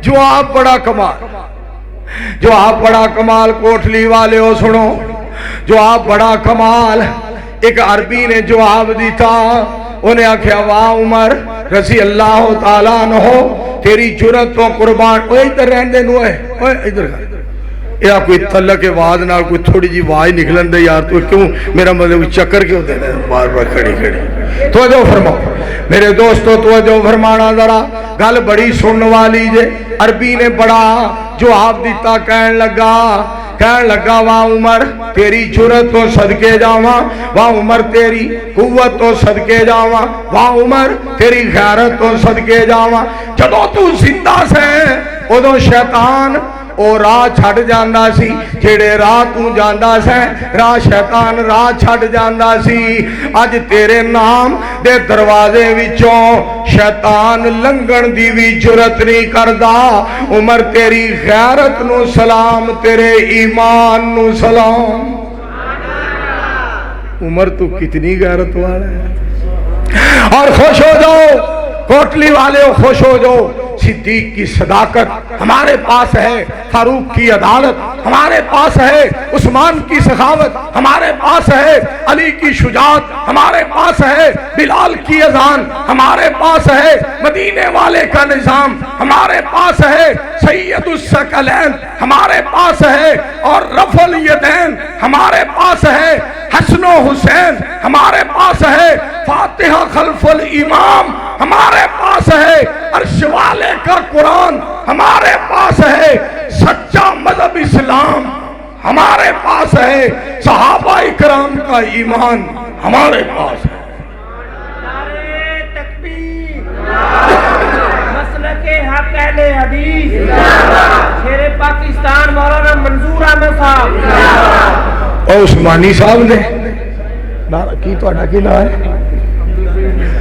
جواب بڑا کمال, جواب بڑا کمال, کوٹلی والے ہو سنو جواب بڑا کمال. ایک عربی نے جواب دیتا, انہیں آکھیا واہ عمر رضی اللہ تعالیٰ عنہ تیری جرت تو قربان. اوہ ادھر رہن دے نو ہے, اوہ ادھر یا کوئی تلک آواز نہ کوئی تھوڑی جی آواز نکلن دے یار, تو کیوں میرا مطلب چکر کیوں دے رہے بار بار کھڑی کھڑی. توجہ فرماؤ میرے دوستو, توجہ فرمانا ذرا, گل بڑی سنن والی جے. عربی نے بڑا جواب دیتا, کہن لگا واہ عمر تیری جرت تو صدقے جاواں, واہ عمر تیری قوت تو صدقے جاواں, واہ عمر تیری غیرت تو صدقے جاواں. جدوں تو زندہ سے ادوں شیطان او راہ چھڑ جاندا سی, جڑے راہ تو جاندا سے راہ شیطان راہ چھڑ جاندا سی. اج تیرے نام دے دروازے وچوں شیطان لنگن دی بھی جرت نہیں کردا. عمر تیری غیرت نو سلام, تیرے ایمان نو سلام. عمر تو کتنی غیرت والا ہے. اور خوش ہو جاؤ کوٹلی والے, خوش ہو جاؤ, صدیق کی صداقت ہمارے پاس ہے, فاروق کی عدالت ہمارے پاس ہے, عثمان کی سخاوت ہمارے پاس ہے, علی کی شجاعت ہمارے پاس ہے, بلال کی اذان ہمارے پاس ہے, مدینے والے کا نظام ہمارے پاس ہے, سید الثقلین ہمارے پاس ہے, اور رفع الیدین ہمارے پاس ہے, حسن و حسین ہمارے پاس ہے, فاتحہ خلف الامام ہمارے پاس ہے, عرش والے کا قرآن ہمارے پاس ہے, سچا مذہب اسلام ہمارے پاس ہے, صحابہ اکرام کا ایمان ہمارے پاس ہے. نعرہ تکبیر, مسلک حق اہل حدیث, شیر پاکستان مولانا منظور احمد صاحب اور عثمانی صاحب نے کی تو اڈا کی نام ہے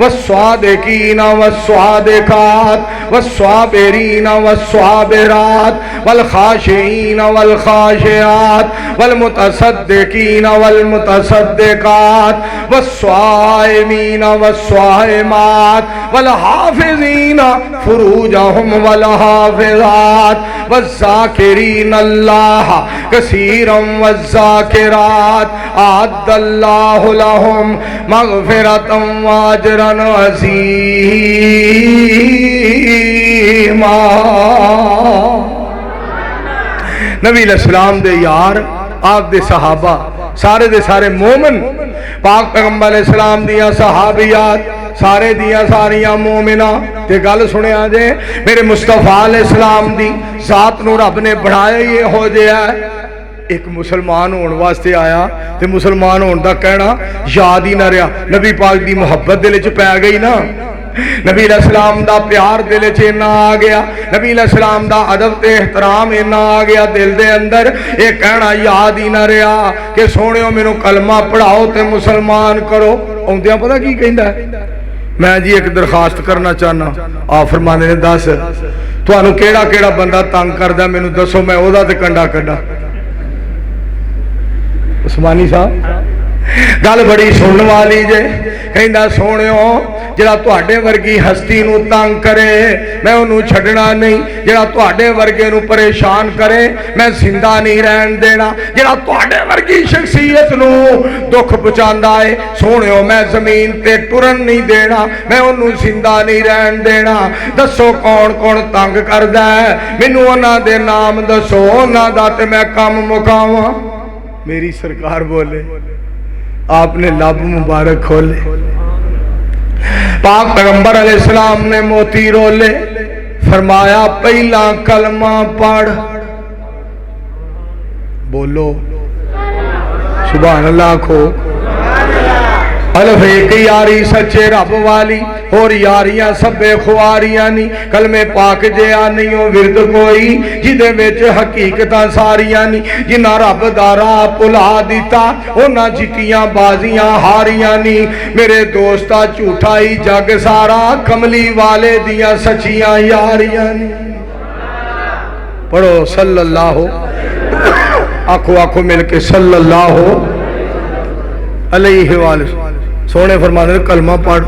والصادقین والصادقات والصابرین والصابرات والخاشعین والخاشعات والمتصدقین والمتصدقات والصائمین والصائمات والحافظین فروجہم والحافظات والذاکرین اللہ کثیرا والذاکرات اعد اللہ لہم مغفرتا واجرا عظیما۔ نبی علیہ السلام دے یار، آپ دے صحابہ، سارے دے سارے مومن، پاک پیغمبر علیہ السلام دیا صحابیات، سارے دیا ساریاں مومنہ تے گل سنے آجے میرے مصطفیٰ علیہ السلام دی ذات نو رب نے بڑھایا یہ ہو جایا ہے۔ ایک مسلمان ہون واسطے آیا تے مسلمان ہون دا کہنا یاد ہی نہ رہا، نبی پاک دی محبت دل چ پی گئی نا، نبی علیہ السلام دا پیار دل چ نہ آ گیا، نبی علیہ السلام دا ادب تے احترام نہ آ گیا دل دے اندر، یہ کہنا یاد ہی نہ رہا کہ سونےو مینوں کلمہ پڑھاؤ تے مسلمان کرو۔ اوندیاں پتہ کی کہندا ہے؟ میں جی ایک درخواست کرنا چاہنا، آپ فرمانے نے دس تانوں کیڑا کیڑا بندہ تنگ کردا مینوں دسو، میں او دا تے کنڈا کڈا۔ عثمانی صاحب گل بڑی سنن والی جے، کہندا سونےو جڑا تواڈے ورگی ہستی نو تنگ کرے میں انہوں چھڑنا نہیں، جڑا تواڈے ورگے نو پریشان کرے میں زندہ نہیں رہن دینا، جڑا تواڈے ورگی شخصیت نو دکھ پہنچاندا ہے سونےو میں زمین تے ٹرن نہیں دینا، میں انہوں زندہ نہیں رہن دینا۔ دسو کون کون تنگ کردا ہے، مینوں انہاں دے نام دسو، انہاں دا تے میں کم مکاواں۔ میری سرکار بولے، آپ نے لب مبارک کھولے، پاک پیغمبر علیہ السلام نے موتی رولے، فرمایا پہلا کلمہ پڑھ، بولو سبحان اللہ کھو، الف ایک یاری سچے رب والی، اور یاریاں سبے خواریاں نہیں، کلمے پاک جیا نہیں ہو ورد کوئی جدے وچ حقیقتاں ساریاں نہیں، جنہ رب دارا پلا دیتا انہاں جتیاں بازیاں ہاریاں نہیں، میرے دوستا جھوٹا ہی جگ سارا کملی والے دیاں سچیاں یاریاں نہیں۔ پڑھو صلی اللہ ہو، آنکھوں آنکھوں مل کے صلی اللہ ہو علیہ وآلہ۔ سونے فرمانے کلمہ پڑھ،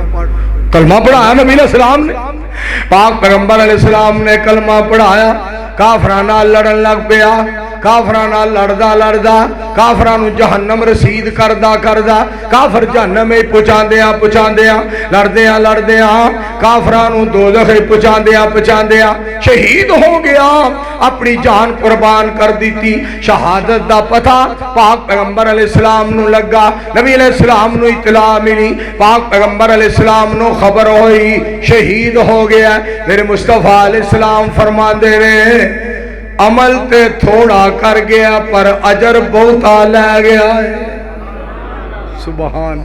کلمہ پڑھایا نبی علیہ السلام نے، پاک پیغمبر علیہ السلام نے کلمہ پڑھایا، کافرانہ لڑن لگ پیا، کافرانہ لڑدا لڑدا کافرانو جہنم رسید کردا کردا، کافر جہنم میں پہنچاندیاں پہنچاندیاں لڑدیاں لڑدیاں کافرانو دوزخ پہنچاندیاں پہنچاندیاں شہید ہو گیا، اپنی جان قربان کر دیتی۔ شہادت دا پتہ پاک پیغمبر علیہ السلام نو لگا، نبی علیہ السلام نو اطلاع ملی، پاک پیغمبر علیہ السلام نو خبر ہوئی شہید ہو گیا۔ میرے مصطفیٰ علیہ السلام فرماندے رہے عمل تے تھوڑا کر گیا پر اجر بہتا لے گیا ہے۔ سبحان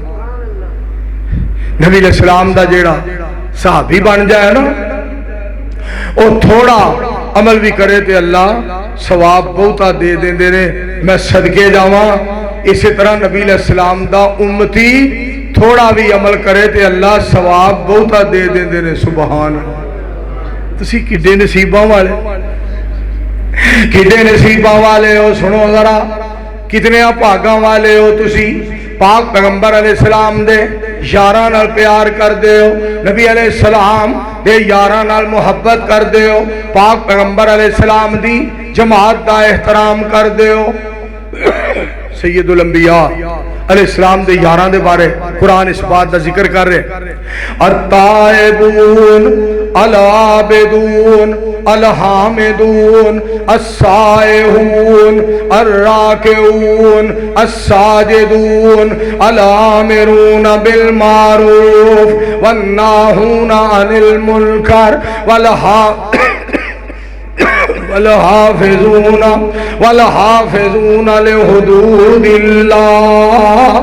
نبی علیہ السلام دا جیڑا صحابی بن جائے نا، وہ تھوڑا عمل بھی کرے تے اللہ ثواب بہتا دے دیں دے رہے، میں صدقے جاواں۔ اسی طرح نبی علیہ السلام دا امتی تھوڑا بھی عمل کرے تے اللہ ثواب بہتا دے دیں دے رہے۔ سبحان تسی کڈے نصیباں والے، کتنے نصیباں والے ہو، سنو ذرا کتنے بھاگاں والے ہو تسی، پاک پیغمبر علیہ السلام دے یاراں نال پیار کر دے ہو، نبی علیہ السلام دے یاراں نال محبت کر دے ہو، پاک پیغمبر علیہ السلام دی جماعت دا احترام کر دے ہو۔ سید الانبیاء علیہ السلام دے یاراں دے بارے قرآن اس بات دا ذکر کر رہے، التائبون العابدون الحامدون السائحون الراکعون الساجدون الآمرون بالمعروف والناہون عن المنکر والحافظون لحدود اللہ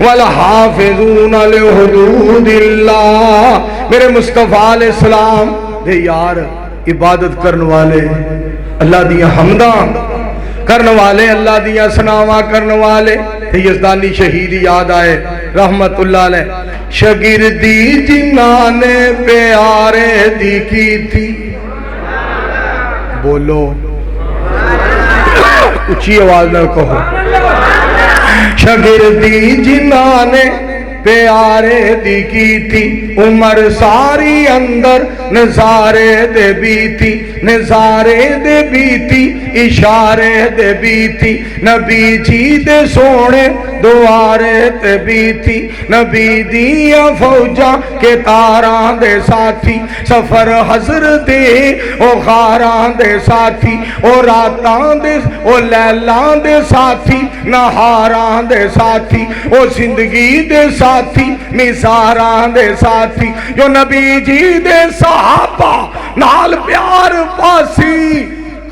والحافظون لحدود اللہ۔ میرے مصطفیٰ علیہ السلام دے یار عبادت کرن والے، اللہ دیا حمداں کرنے والے اللہ دیا سناواں کرنے والے تے یزدانی شہید یاد آئے رحمت اللہ علیہ شاگردی جنہاں نے پیارے دی کی تھی بولو اچھی آواز نہ کہو شاگردی جنہاں نے پیارے دی کی تھی عمر ساری اندر نظارے دے بیتی نظارے دے بیتی اشارے دے بیتی نبی جی دے سونے دوارے دے بیتی نبی دیا فوجاں کے تاراں دے ساتھی سفر حضر دے او غاراں دے ساتھی او راتاں دے او لیلاں دے ساتھی نہاراں دے ساتھی او زندگی دے ساتھی نثاراں دے ساتھی جو نبی جی دے صحابہ نال پیار پاسی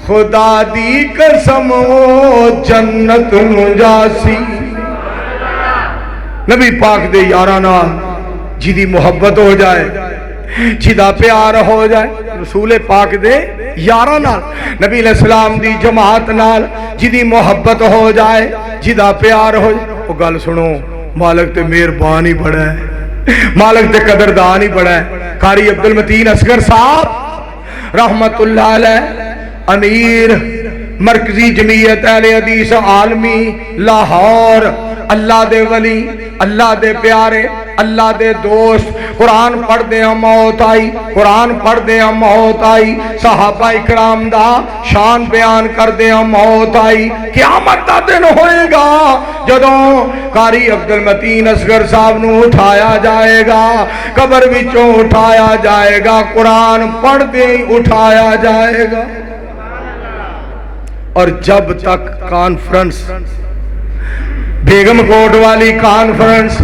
خدا دی قسم او جنت نجاسی نبی پاک دے یاراں نال جی دی محبت ہو جائے جی دا پیار ہو جائے رسول پاک دے یاراں نال نبی علیہ السلام دی جماعت نال جی دی محبت ہو جائے جی دا پیار ہو جائے وہ گل سنو مالک تے مہربان ہی بڑا ہے مالک تے قدردان ہی بڑا ہے قاری عبد المتین اصغر صاحب رحمت اللہ علیہ امیر مرکزی جمعیت اہل حدیث عالمی لاہور اللہ دے ولی اللہ دے پیارے اللہ دے دوست قرآن پڑھ دے ہم موت آئی قرآن پڑھ دے ہم موت آئی صحابہ اکرام دا شان بیان کر دے ہم موت آئی قیامت دا دن ہوئے گا جدوں قاری عبد المتین اصغر صاحب نو اٹھایا جائے گا قبر وچوں اٹھایا جائے گا قرآن پڑھ دے اٹھایا جائے گا اور جب تک کانفرنس بیگم کوٹ والی کانفرنس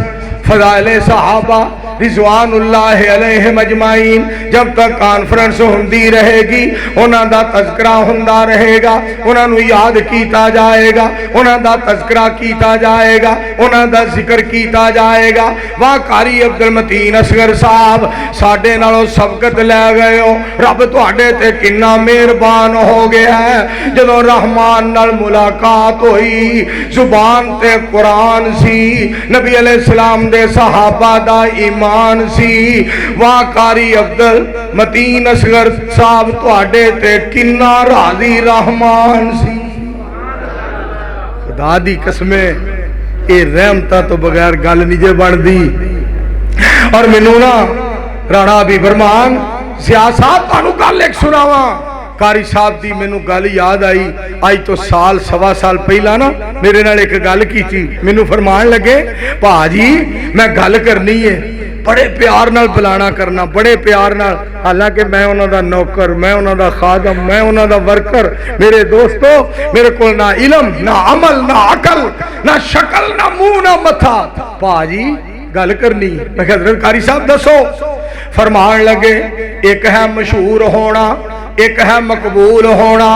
فضائل صحابہ رضوان اللہ علیہ مجمعین جب تک کانفرنس ہوندی رہے گی انہاں دا تذکرہ ہوندا رہے گا انہاں نو یاد کیتا جائے گا انہاں دا تذکرہ کیتا جائے گا انہاں دا ذکر کیتا جائے گا واہ قاری عبد المتین اصغر صاحب ساڈے نالوں سبقت لے گئے ہو رب تواڈے تے کنا مہربان ہو گیا ہے جدوں رحمان نال ملاقات ہوئی زبان تے قرآن سی نبی علیہ السلام دے صحابہ دا ایمان سی واہ قاری عبد المتین اصغر صاحب تواڈے تے کنا راضی رحمان سی خدا دی قسمیں اے رحمتہ تو بغیر گل نہیں جے بندی اور مینوں نا رانا بھی برمان سیاست تانوں گل ایک سناواں قاری صاحب دی مینوں گل یاد آئی آج تو سال سوا سال پہلا نا میرے نال ایک گل کیتی مینوں فرمان لگے پا جی میں گل کرنی ہے بڑے پیار نال بلانا کرنا بڑے پیار نال حالانکہ میں انہاں دا نوکر میں انہاں دا خادم میں انہاں دا ورکر میرے دوستو میرے کول نہ علم نہ عمل نہ عقل نہ شکل نہ منہ نہ متھا پا جی گل کرنی میں کہ حضرت قاری صاحب دسو فرمان لگے ایک ہے مشہور ہونا ایک ہے مقبول ہونا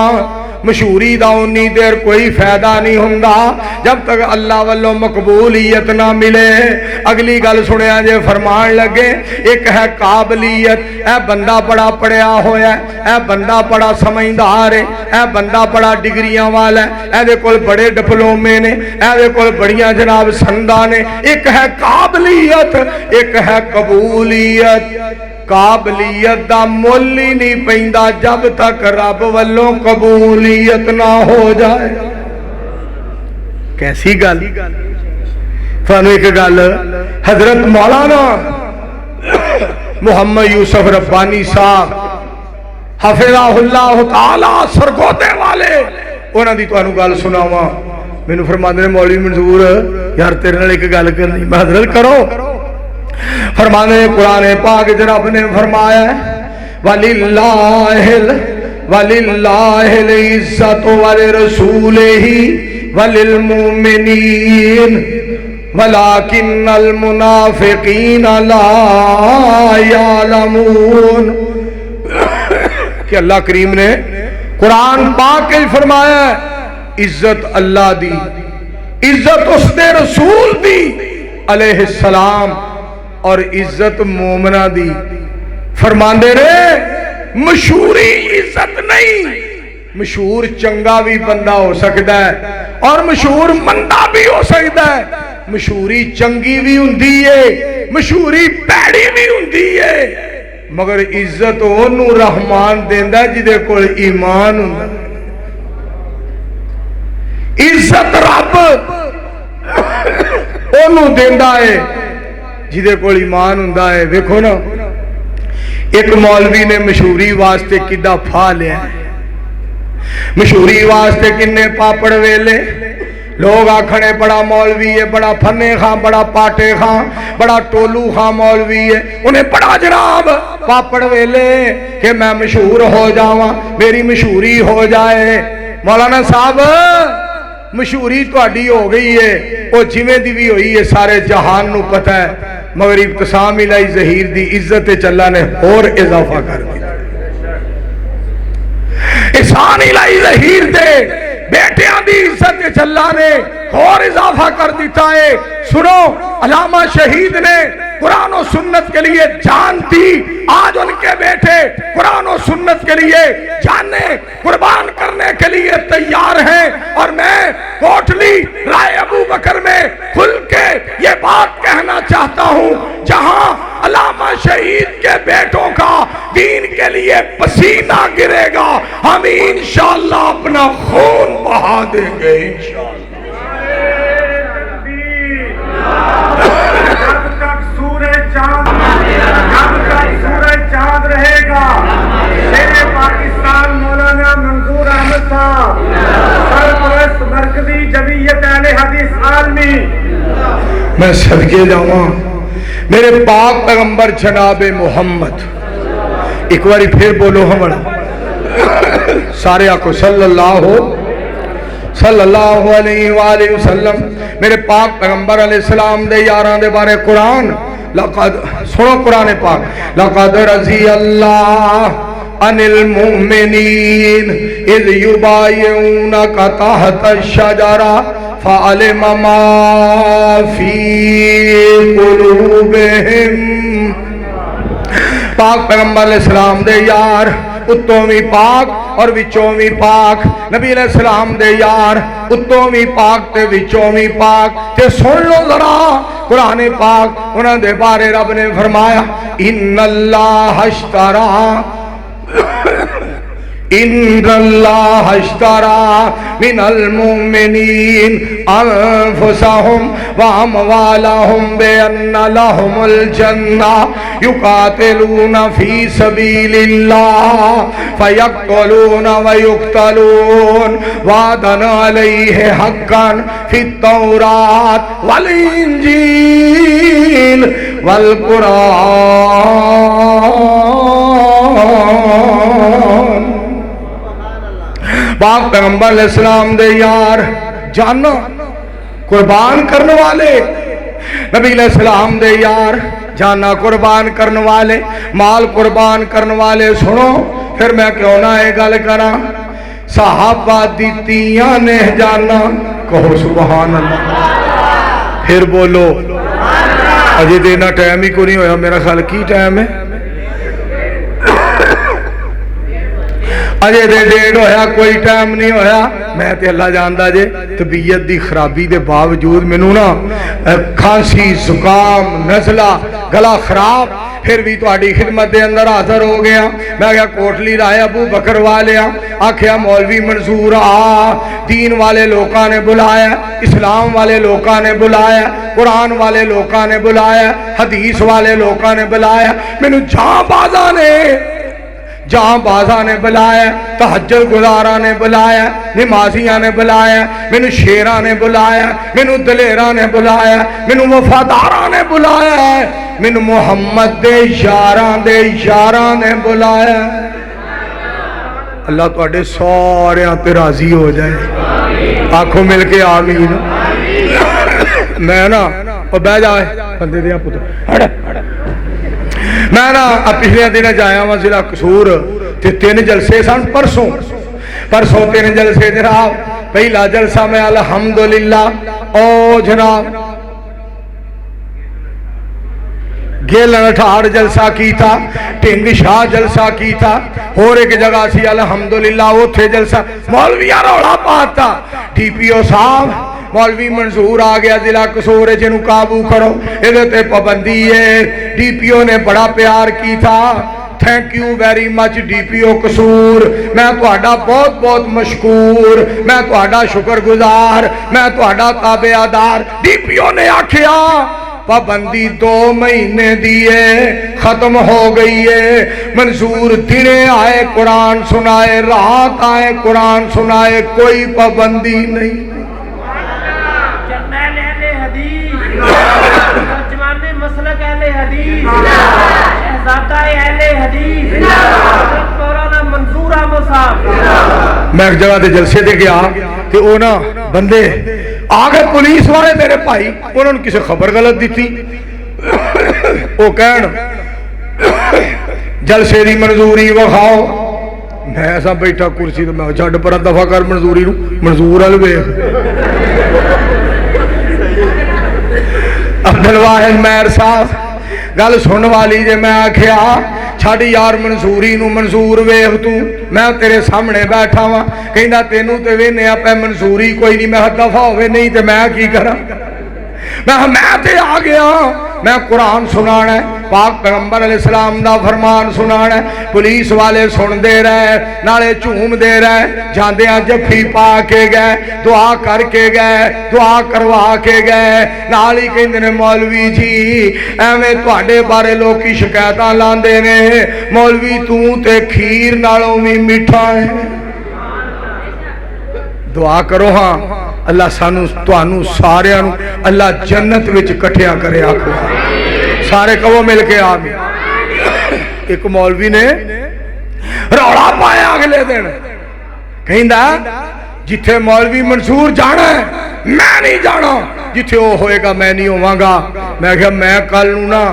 مشہوری دا انی دیر کوئی فائدہ نہیں ہوندا جب تک اللہ والوں مقبولیت نہ ملے اگلی گل سنیا جے فرمان لگے ایک ہے قابلیت اے بندہ بڑا پڑھیا ہویا ہے اے بندہ بڑا سمجھدار ہے اے بندہ بڑا ڈگریاں والا ہے اے دے کول بڑے ڈپلومے نے اے دے کول بڑیاں جناب سندا نے ایک ہے قابلیت ایک ہے قبولیت قابلیت دا مول ہی نہیں پیندا جب تک رب والوں قبولیت نہ ہو جائے کیسی گل فانو ایک گل حضرت مولانا محمد یوسف ربانی صاحب حفظہ اللہ تعالی سرگودے والے انہاں دی تانوں گل سناواں مینوں فرماندے نے مولوی منظور یار تیرے نال ایک گل کرنی میں حضرت کرو فرمانے قرآن پاک جناب نے فرمایا ہے وَلِلَّهِ الْعِزَّةُ وَلِرَسُولِهِ وَلِلْمُؤْمِنِينَ وَلَكِنَّ الْمُنَافِقِينَ لَا يَعْلَمُونَ کہ اللہ کریم نے قرآن پاک کے فرمایا ہے عزت اللہ دی عزت اس دے رسول دی علیہ السلام اور عزت مومنہ دی فرماندے رہے مشہوری عزت نہیں مشہور چنگا بھی بندہ ہو سکتا ہے اور مشہور مندا بھی ہو سکتا ہے. مشہوری چنگی بھی ہوندی ہے, مشہوری پیڑی بھی ہوندی ہے, مگر عزت انہوں رحمان دیندا جدے کول ایمان ہوندا. عزت رب انہوں دیندا ہے جدے کول ایمان ہوندا ہے. ویکھو نا ایک مولوی نے مشہوری واسطے کڈا پھا لیا ہے. مشہوری واسطے کنے پاپڑ ویلے. لوگ آکھنے بڑا مولوی ہے, بڑا پھنے خاں, بڑا پاٹے خاں, بڑا ٹولو خاں مولوی ہے. انہیں بڑا جناب پاپڑ ویلے کہ میں مشہور ہو جاواں, میری مشہوری ہو جائے. مولانا صاحب مشہوری تہاڈی ہو گئی ہے, وہ جویں دی بھی ہوئی ہے سارے جہان نو پتہ ہے, مگر ابتسام الہی ظہیر دی عزت اللہ نے اور اضافہ کر دیا. احسان الہی ظہیر دے بیٹیاں دی عزت اللہ نے اور اضافہ کر دیتا ہے. سنو, علامہ شہید نے قرآن و سنت کے لیے جان دی, آج ان کے بیٹے قرآن و سنت کے لیے جانیں قربان کرنے کے لیے تیار ہیں. اور میں کوٹلی رائے ابو بکر میں کھل کے یہ بات کہنا چاہتا ہوں, جہاں علامہ شہید کے بیٹوں کا دین کے لیے پسینہ گرے گا, ہم انشاءاللہ اپنا خون بہا دیں گے انشاءاللہ. جب تک سورج چاند رہے گا, شیر پاکستان مولانا منظور احمد صاحب سرپرست مرکزی جمعیت اہل حدیث عالمی. میں صدقے جاواں میرے پاک پیغمبر جناب محمد, ایک باری پھر بولو ہمارا سارے آکو صلی اللہ علیہ وآلہ وسلم. میرے پاک پیغمبر علیہ السلام دے یاران دے بارے قرآن سنو قرآن پاک. لقد رضی اللہ عن المؤمنین اذ یبایعونک تحت الشجرہ فعلم ما فی قلوبہم. پاک پیغمبر علیہ السلام دے یار اتوں بھی پاک اور وچوں بھی پاک, نبی علیہ السلام دے یار اتوں بھی پاک تے وچوں بھی پاک. تے سن لو ذرا قرآن پاک, انہاں دے بارے رب نے فرمایا ان اللہ اشترى من المؤمنين انفسهم واموالهم بان لهم الجنة يقاتلون في سبيل الله فيقتلون ويقتلون وعدا عليه حقا في التوراة والانجيل والقرآن. پاک پیغمبر علیہ السلام دے یار جانا قربان کرنے والے, نبی علیہ السلام دے یار جانا قربان کرنے والے, مال قربان کرنے والے. سنو پھر میں کیوں نہ یہ گل کراں, صحابہ دیتیاں نے جانا, کہو سبحان اللہ. پھر بولو, اجے دینا ٹائم ہی کو نہیں ہویا, میرا خیال کی ٹائم ہے, اجے دے ڈیڑھ ہویا, کوئی ٹائم نہیں ہویا. میں تے اللہ جاندا جے طبیعت دی خرابی دے باوجود مینوں نا کھانسی, زکام, نزلہ, گلا خراب, پھر بھی تہاڈی خدمت دے اندر حاضر ہو گیا. میں کہا کوٹلی رائے ابو بکر والیاں آکھیا مولوی منظور آ, دین والے لوکاں نے بلایا, اسلام والے لوکاں نے بلایا, قرآن والے لوکاں نے بلایا, حدیث والے لوکاں نے بلایا, مینوں جہاں بازاں نے بلایا, تہجد گزاراں نے بلایا, نمازیاں نے بلایا, مینوں شیراں نے بلایا, مینوں دلیراں نے بلایا, مینوں وفاداراں نے بلایا, مینوں محمد دے یاراں نے بلایا. اللہ تواڈے ساریاں تے راضی ہو جائے, آنکھوں مل کے آمین. میں نا بہ جائے بندے دیا پتر, میں نا پچھلے دن جایا وا ضلع قصور, تے 3 جلسے سن. پرسوں 3 جلسے جناب. پہلا جلسہ میں الحمدللہ او جناب گیلن ٹھاڑ جلسہ کی تھا، ٹنگ شاہ جلسہ کی تھا، اور ایک جگہ سی الحمدللہ وہ تھے جلسہ، مولویہ روڑا پاتا، ڈی پی او صاحب مولوی منظور آ گیا ضلع قصور جنوں قابو کرو، ادھے پابندی ہے، ڈی پی او نے بڑا پیار کی تھا، thank you very much D P O Kasur, میں تہاڈا بہت بہت مشکور، میں تہاڈا شکر گزار، میں تہاڈا تابعدار۔ ڈی پی او نے آکھیا پابندی 2 مہینے دیے ختم ہو گئی ہے، منظور دنے آئے قرآن سنائے، رات آئے قرآن سنائے، کوئی پابندی نہیں۔ جرنیل اہل حدیث، ترجمان مسلک اہل حدیث، شہزادہ اہل حدیث، مولانا منظور احمد صاحب۔ میں ایک جگہ تے جلسے دے گیا تے او نا بندے آگے پولیس والے میرے بھائی انہوں نے کسی خبر غلط دیتی، وہ کہن جلسے دی منظوری وکھاؤ، میں ایسا بیٹھا کرسی تے میں چھڈ پر دفع کر منظوری نو، منظور ال ویکھ عبدالواحد مہر صاحب گل سن والی جے، میں آکھیا چھڈ یار منظوری نو، منظور ویکھ تو، میں تیرے سامنے بیٹھا وا، کہندا تینوں تے وینیا پہ منظوری کوئی نہیں، میں دفع ہوئے نہیں تے میں کی کراں، میں تے آ گیا، میں قرآن سنانا ہے، پاک پیغمبر علیہ السلام دا فرمان سنانا ہے، پولیس والے سن دے رہے نالے چوم دے رہے، جاندیاں جفی پا کے گئے، دعا کر کے گئے، دعا کروا کے گئے، نال ہی کہندے نے مولوی جی ایویں تواڈے بارے لوکی شکایتاں لاندے نے، مولوی تو تے کھیر نالوں وی میٹھا ہے۔ دعا کرو ہاں اللہ سانو توانو سارے نو اللہ جنت وچ کٹھیا کرے، آکھو سارے کہو مل کے آمین۔ ایک مولوی نے روڑا پایا اگلے دن، کہندا جتھے مولوی منصور جانا ہے میں نہیں جانا، جتھے وہ ہوئے گا میں نہیں ہوواں گا۔ میں کہا میں کل نو نا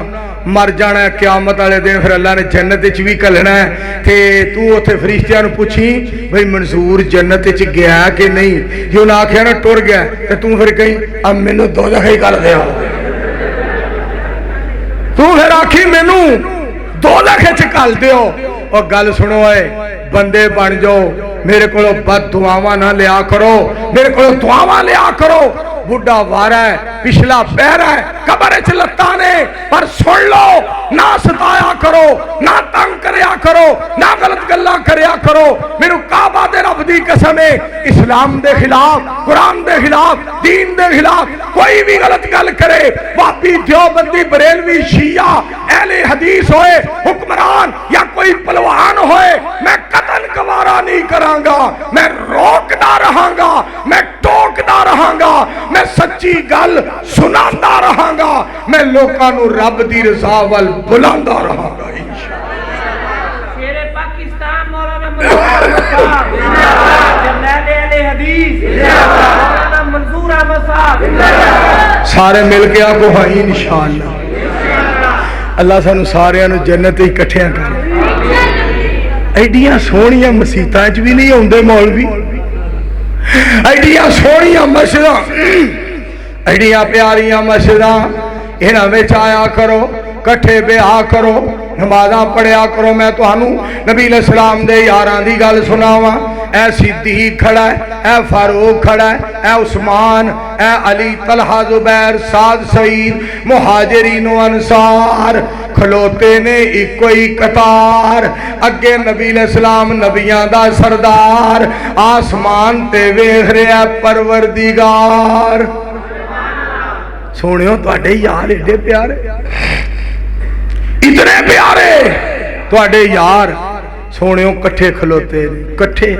مر جانا ہے، قیامت والے دن پھر اللہ نے جنت وچ بھی کلنا ہے، تے تو اوتھے فرشتیاں نو پوچھی بھئی منظور جنت وچ گیا کہ نہیں، جو نہ آکھیا نا ٹر گیا تے تو پھر کہیں اب مینوں دوزخ ہی کر دیو، تو پھر آکھی مینوں دوزخ وچ کل دیو۔ اور گل سنو اے بندے بن جاؤ، میرے کو بد دعاواں نہ لیا کرو، میرے کو دعاواں لیا کرو، بڑھا وارا ہے، پچھلا پہرا ہے، قبر وچ لتاں نے، پر سن لو نہ ستایا کرو، نہ تنگ کریا کرو، نہ غلط گلاں کریا کرو۔ میرے کعبہ دے رب دی قسم ہے، اسلام دے خلاف، قرآن دے خلاف، دین دے خلاف کوئی بھی غلط گل کرے، وہابی دیوبندی بریلوی شیعہ اہل حدیث ہوئے، حکمران یا کوئی پلوان ہوئے، میں قتل گوارا نہیں کراں گا، میں روکدا رہاں گا، میں ٹوکدا رہاں گا، میں سچی گل سناندا رہاں گا، میں لوکاں نو رب دی رضا ول بلاندا رہاں گا۔ شیر پاکستان مولانا منظور احمد صاحب، جرنیل اہل حدیث مولانا منظور احمد صاحب۔ سارے مل کے آگو ہاں انشاءاللہ اللہ سانو سارے نو جنت ہی کٹھیاں کر۔ ایڈیاں سونیاں مسیتاں چ بھی نہیں ہوندے مولوی، ایڈیاں سونیاں مسجداں، ایڈیاں پیاریاں مسجداں، انہاں وچ آیا کرو، کٹھے بیاہ کرو، نمازاں پڑھیا کرو۔ میں تانوں نبی علیہ السلام دے یاراں دی گل سناواں، اے صدیق کھڑا ہے، اے فاروق کھڑا ہے، اے عثمان، اے علی، طلحہ، زبیر، سعد، سعید، مہاجرین و انصار کھلوتے نے ایکو ہی قطار، اگے نبی علیہ السلام نبیاں دا سردار، آسمان تے ویکھ رہا پروردگار۔ سونیو تواڈے یار ایڈے پیارے، اتنے پیارے تواڈے یار سونیو کٹھے کھلوتے کٹھے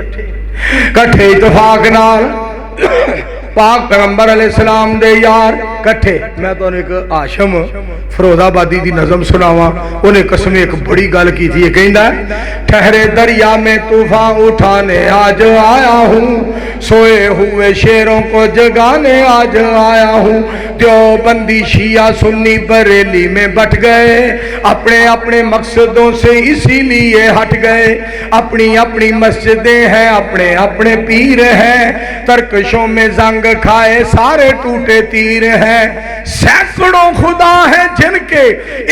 کٹھے اتفاق نال پاک پیغمبر علیہ السلام دے یار کٹھے۔ میں تو ایک آشم فروز آبادی دی نظم سناواں، انہیں قسم ایک بڑی گل کی تھی، یہ کہندا ہے ٹھہرے دریا میں طوفان اٹھانے آج آیا ہوں، سوئے ہوئے شیروں کو جگانے آج آیا ہوں، دیوبندی شیعہ سنی بریلی میں بٹ گئے، اپنے اپنے مقصدوں سے اسی لیے ہٹ گئے، اپنی اپنی مسجدیں ہیں، اپنے اپنے پیر ہیں، ترکشوں میں زنگ کھائے سارے ٹوٹے تیر ہیں، ہیں, سینکڑوں خدا ہیں جن کے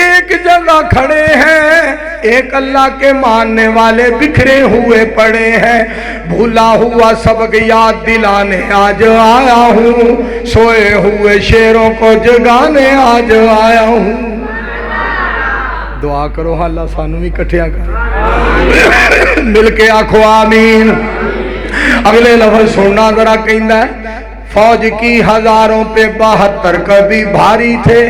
ایک جگہ کھڑے ہیں, ایک اللہ کے ماننے والے بکھرے ہوئے پڑے ہیں. بھولا ہوا سبق یاد دلانے آج آیا ہوں, سوئے ہوئے شیروں کو جگانے آج آیا ہوں. دعا کرو اللہ سانو بھی کٹھیا کر, مل کے آکھو آمین. اگلے لفظ سننا ذرا کہندا ہے, فوج کی ہزاروں پہ 72 کبھی بھاری تھے.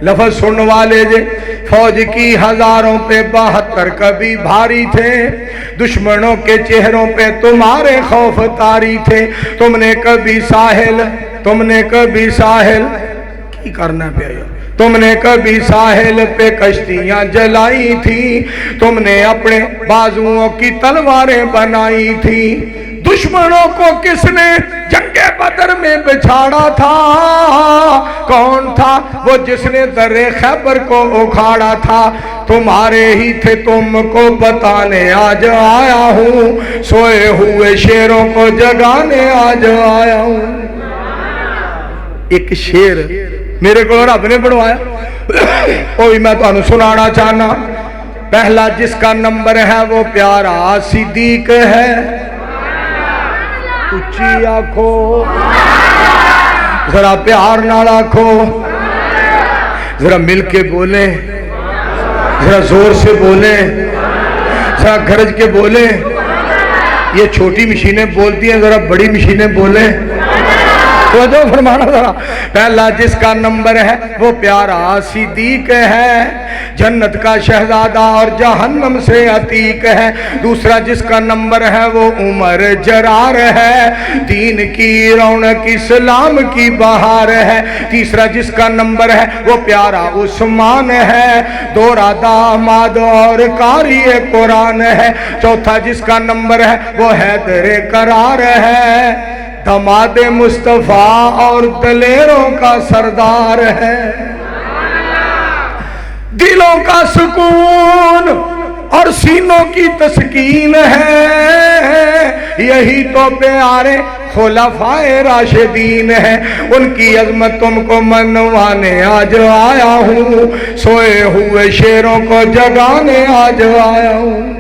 لفظ سننے والے جے, فوج کی ہزاروں پہ 72 کبھی بھاری تھے, دشمنوں کے چہروں پہ تمہارے خوف طاری تھے. تم نے کبھی ساحل کی کرنا پہ آیا, تم نے کبھی ساحل پہ کشتیاں جلائی تھی, تم نے اپنے بازوؤں کی تلواریں بنائی تھی. دشمنوں کو کس نے جنگ بدر میں بچھاڑا تھا؟ کون تھا وہ جس نے در خیبر کو اکھاڑا تھا؟ تمہارے ہی تھے, تم کو بتانے آج آیا ہوں, سوئے ہوئے شیروں کو جگانے آج آیا ہوں. ایک شیر میرے کو رب نے بنوایا, وہی میں تمہیں سنانا چاہنا. پہلا جس کا نمبر ہے وہ پیارا صدیق ہے. اچھی آنکھو, ذرا پیار نال آنکھو, ذرا مل کے بولیں, ذرا زور سے بولیں, ذرا گرج کے بولیں. یہ چھوٹی مشینیں بولتی ہیں, ذرا بڑی مشینیں بولیں. توجہ فرمانا ذرا. پہلا جس کا نمبر ہے وہ پیارا صدیق ہے, جنت کا شہزادہ اور جہنم سے عتیق ہے. دوسرا جس کا نمبر ہے وہ عمر جرار ہے, دین کی رونق اسلام کی بہار ہے. تیسرا جس کا نمبر ہے وہ پیارا عثمان ہے, دورہ داماد اور قاری قرآن ہے. چوتھا جس کا نمبر ہے وہ حیدر قرار ہے, داماد مصطفیٰ اور دلیروں کا سردار ہے. دلوں کا سکون اور سینوں کی تسکین ہے, یہی تو پیارے خلفائے راشدین ہے. ان کی عظمت تم کو منوانے آج آیا ہوں, سوئے ہوئے شیروں کو جگانے آج آیا ہوں.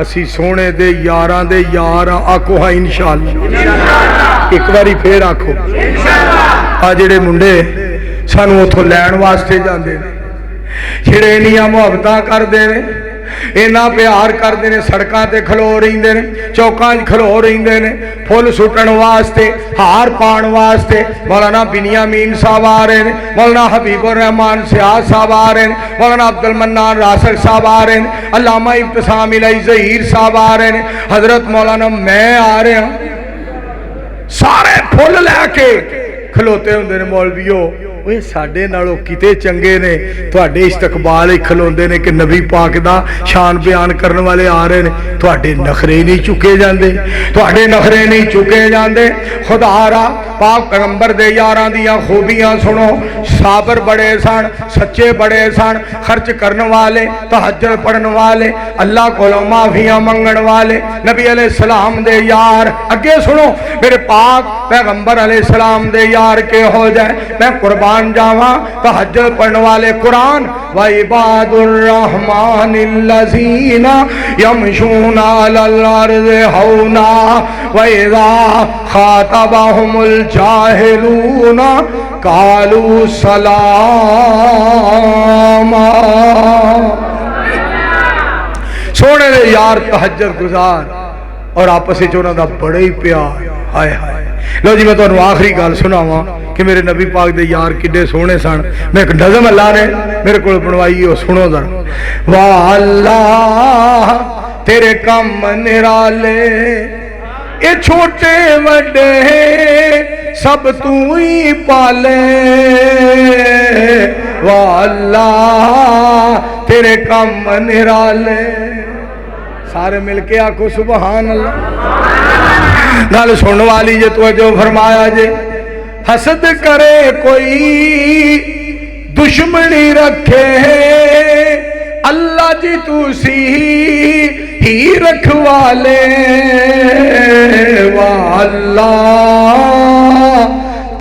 اسی سونے دے یاراں دے یار آکھو ہاں انشاءاللہ. ایک باری پھر آکھو. آ جڑے منڈے سانو اتھوں لین واسطے جاندے نے, جڑے انیاں محبتاں کردے نے, اینا پیار کردے نے, سڑکاں تے کھلو رہندے نے, چوکاں کھلو رہندے نے, پھول سٹن واسطے, ہار پان واسطے. مولانا بنیامین صاحب آ رہے ہیں, مولانا حبیب الرحمان سیاہ صاحب آ رہے ہیں, مولانا عبد المنان راسک صاحب آ رہے ہیں, علامہ ابتسام الہی ظہیر صاحب آ رہے ہیں, حضرت مولانا میں آ رہے ہیں. سارے پھول لے کے کھلوتے ہوندے نے. مولویو وہ ساڈے نالوں کتے چنگے نے, تواڈے استقبال ہی کھلوندے نے کہ نبی پاک دا شان بیان کرنے والے آ رہے نے. تواڈے نخرے نہیں چکے جاندے, تواڈے نخرے نہیں چکے جاندے. خدا را پاک پیغمبر دے یاراں دیاں خوبیاں سنو. صابر بڑے سن, سچے بڑے سن, خرچ کرنے والے, تہجد پڑھن والے, اللہ کو معافیاں منگن والے, نبی علیہ السلام دے یار. اگے سنو, میرے پاک پیغمبر علیہ السلام دے یار کے ہو جائے میں قربان جاواں. تہجد پڑھنے والے قرآن, وَعِبَادُ الرَّحْمَنِ الَّذِينَ يَمْشُونَ عَلَى الْأَرْضِ هَوْنًا وَإِذَا خَاطَبَهُمُ الْجَاهِلُونَ قَالُوا سَلَامًا. سونے دے یار تہجد گزار اور آپس وچ انہاں دا بڑا ہی پیار. ہائے ہائے. لو جی میں تو آخری گل سناواں کہ میرے نبی پاک دے یار کڈے سونے سن. میں ایک نظم اللہ نے میرے کو بنوائی ہو, سنو ذرا. واہ اللہ تیرے کم نرالے, اے چھوٹے وڈے سب تو ہی پالے. واہ اللہ تیرے کم نرالے. سارے مل کے آکھو سبحان اللہ. گل سننے والی جے توجہ فرمایا جے. حسد کرے کوئی دشمنی رکھے, اللہ جی تُسی ہی رکھوالے. واہ اللہ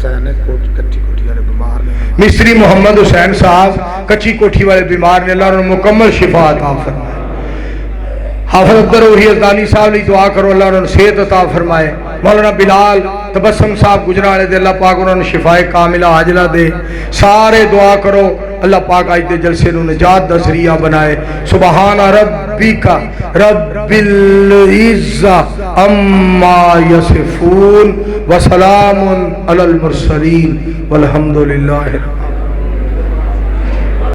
حسین کچی کوٹھی والے بیمار نے مصری محمد حسین صاحب کچی کوٹھی والے بیمار نے، اللہ انہوں مکمل شفا عطا فرمائے۔ حافظ عبدالروحی ازدانی صاحب نے دعا کرو اللہ انہوں صحت عطا فرمائے۔ مولانا بلال تبسم صاحب گجرانے دے، اللہ پاک انہوں نے شفاء کاملہ عاجلہ دے۔ سارے دعا کرو اللہ پاک آج دے جلسے نو نجات دا ذریعہ بنائے۔ سبحان ربک رب العزہ اما یصفون وسلام علی المرسلین والحمدللہ۔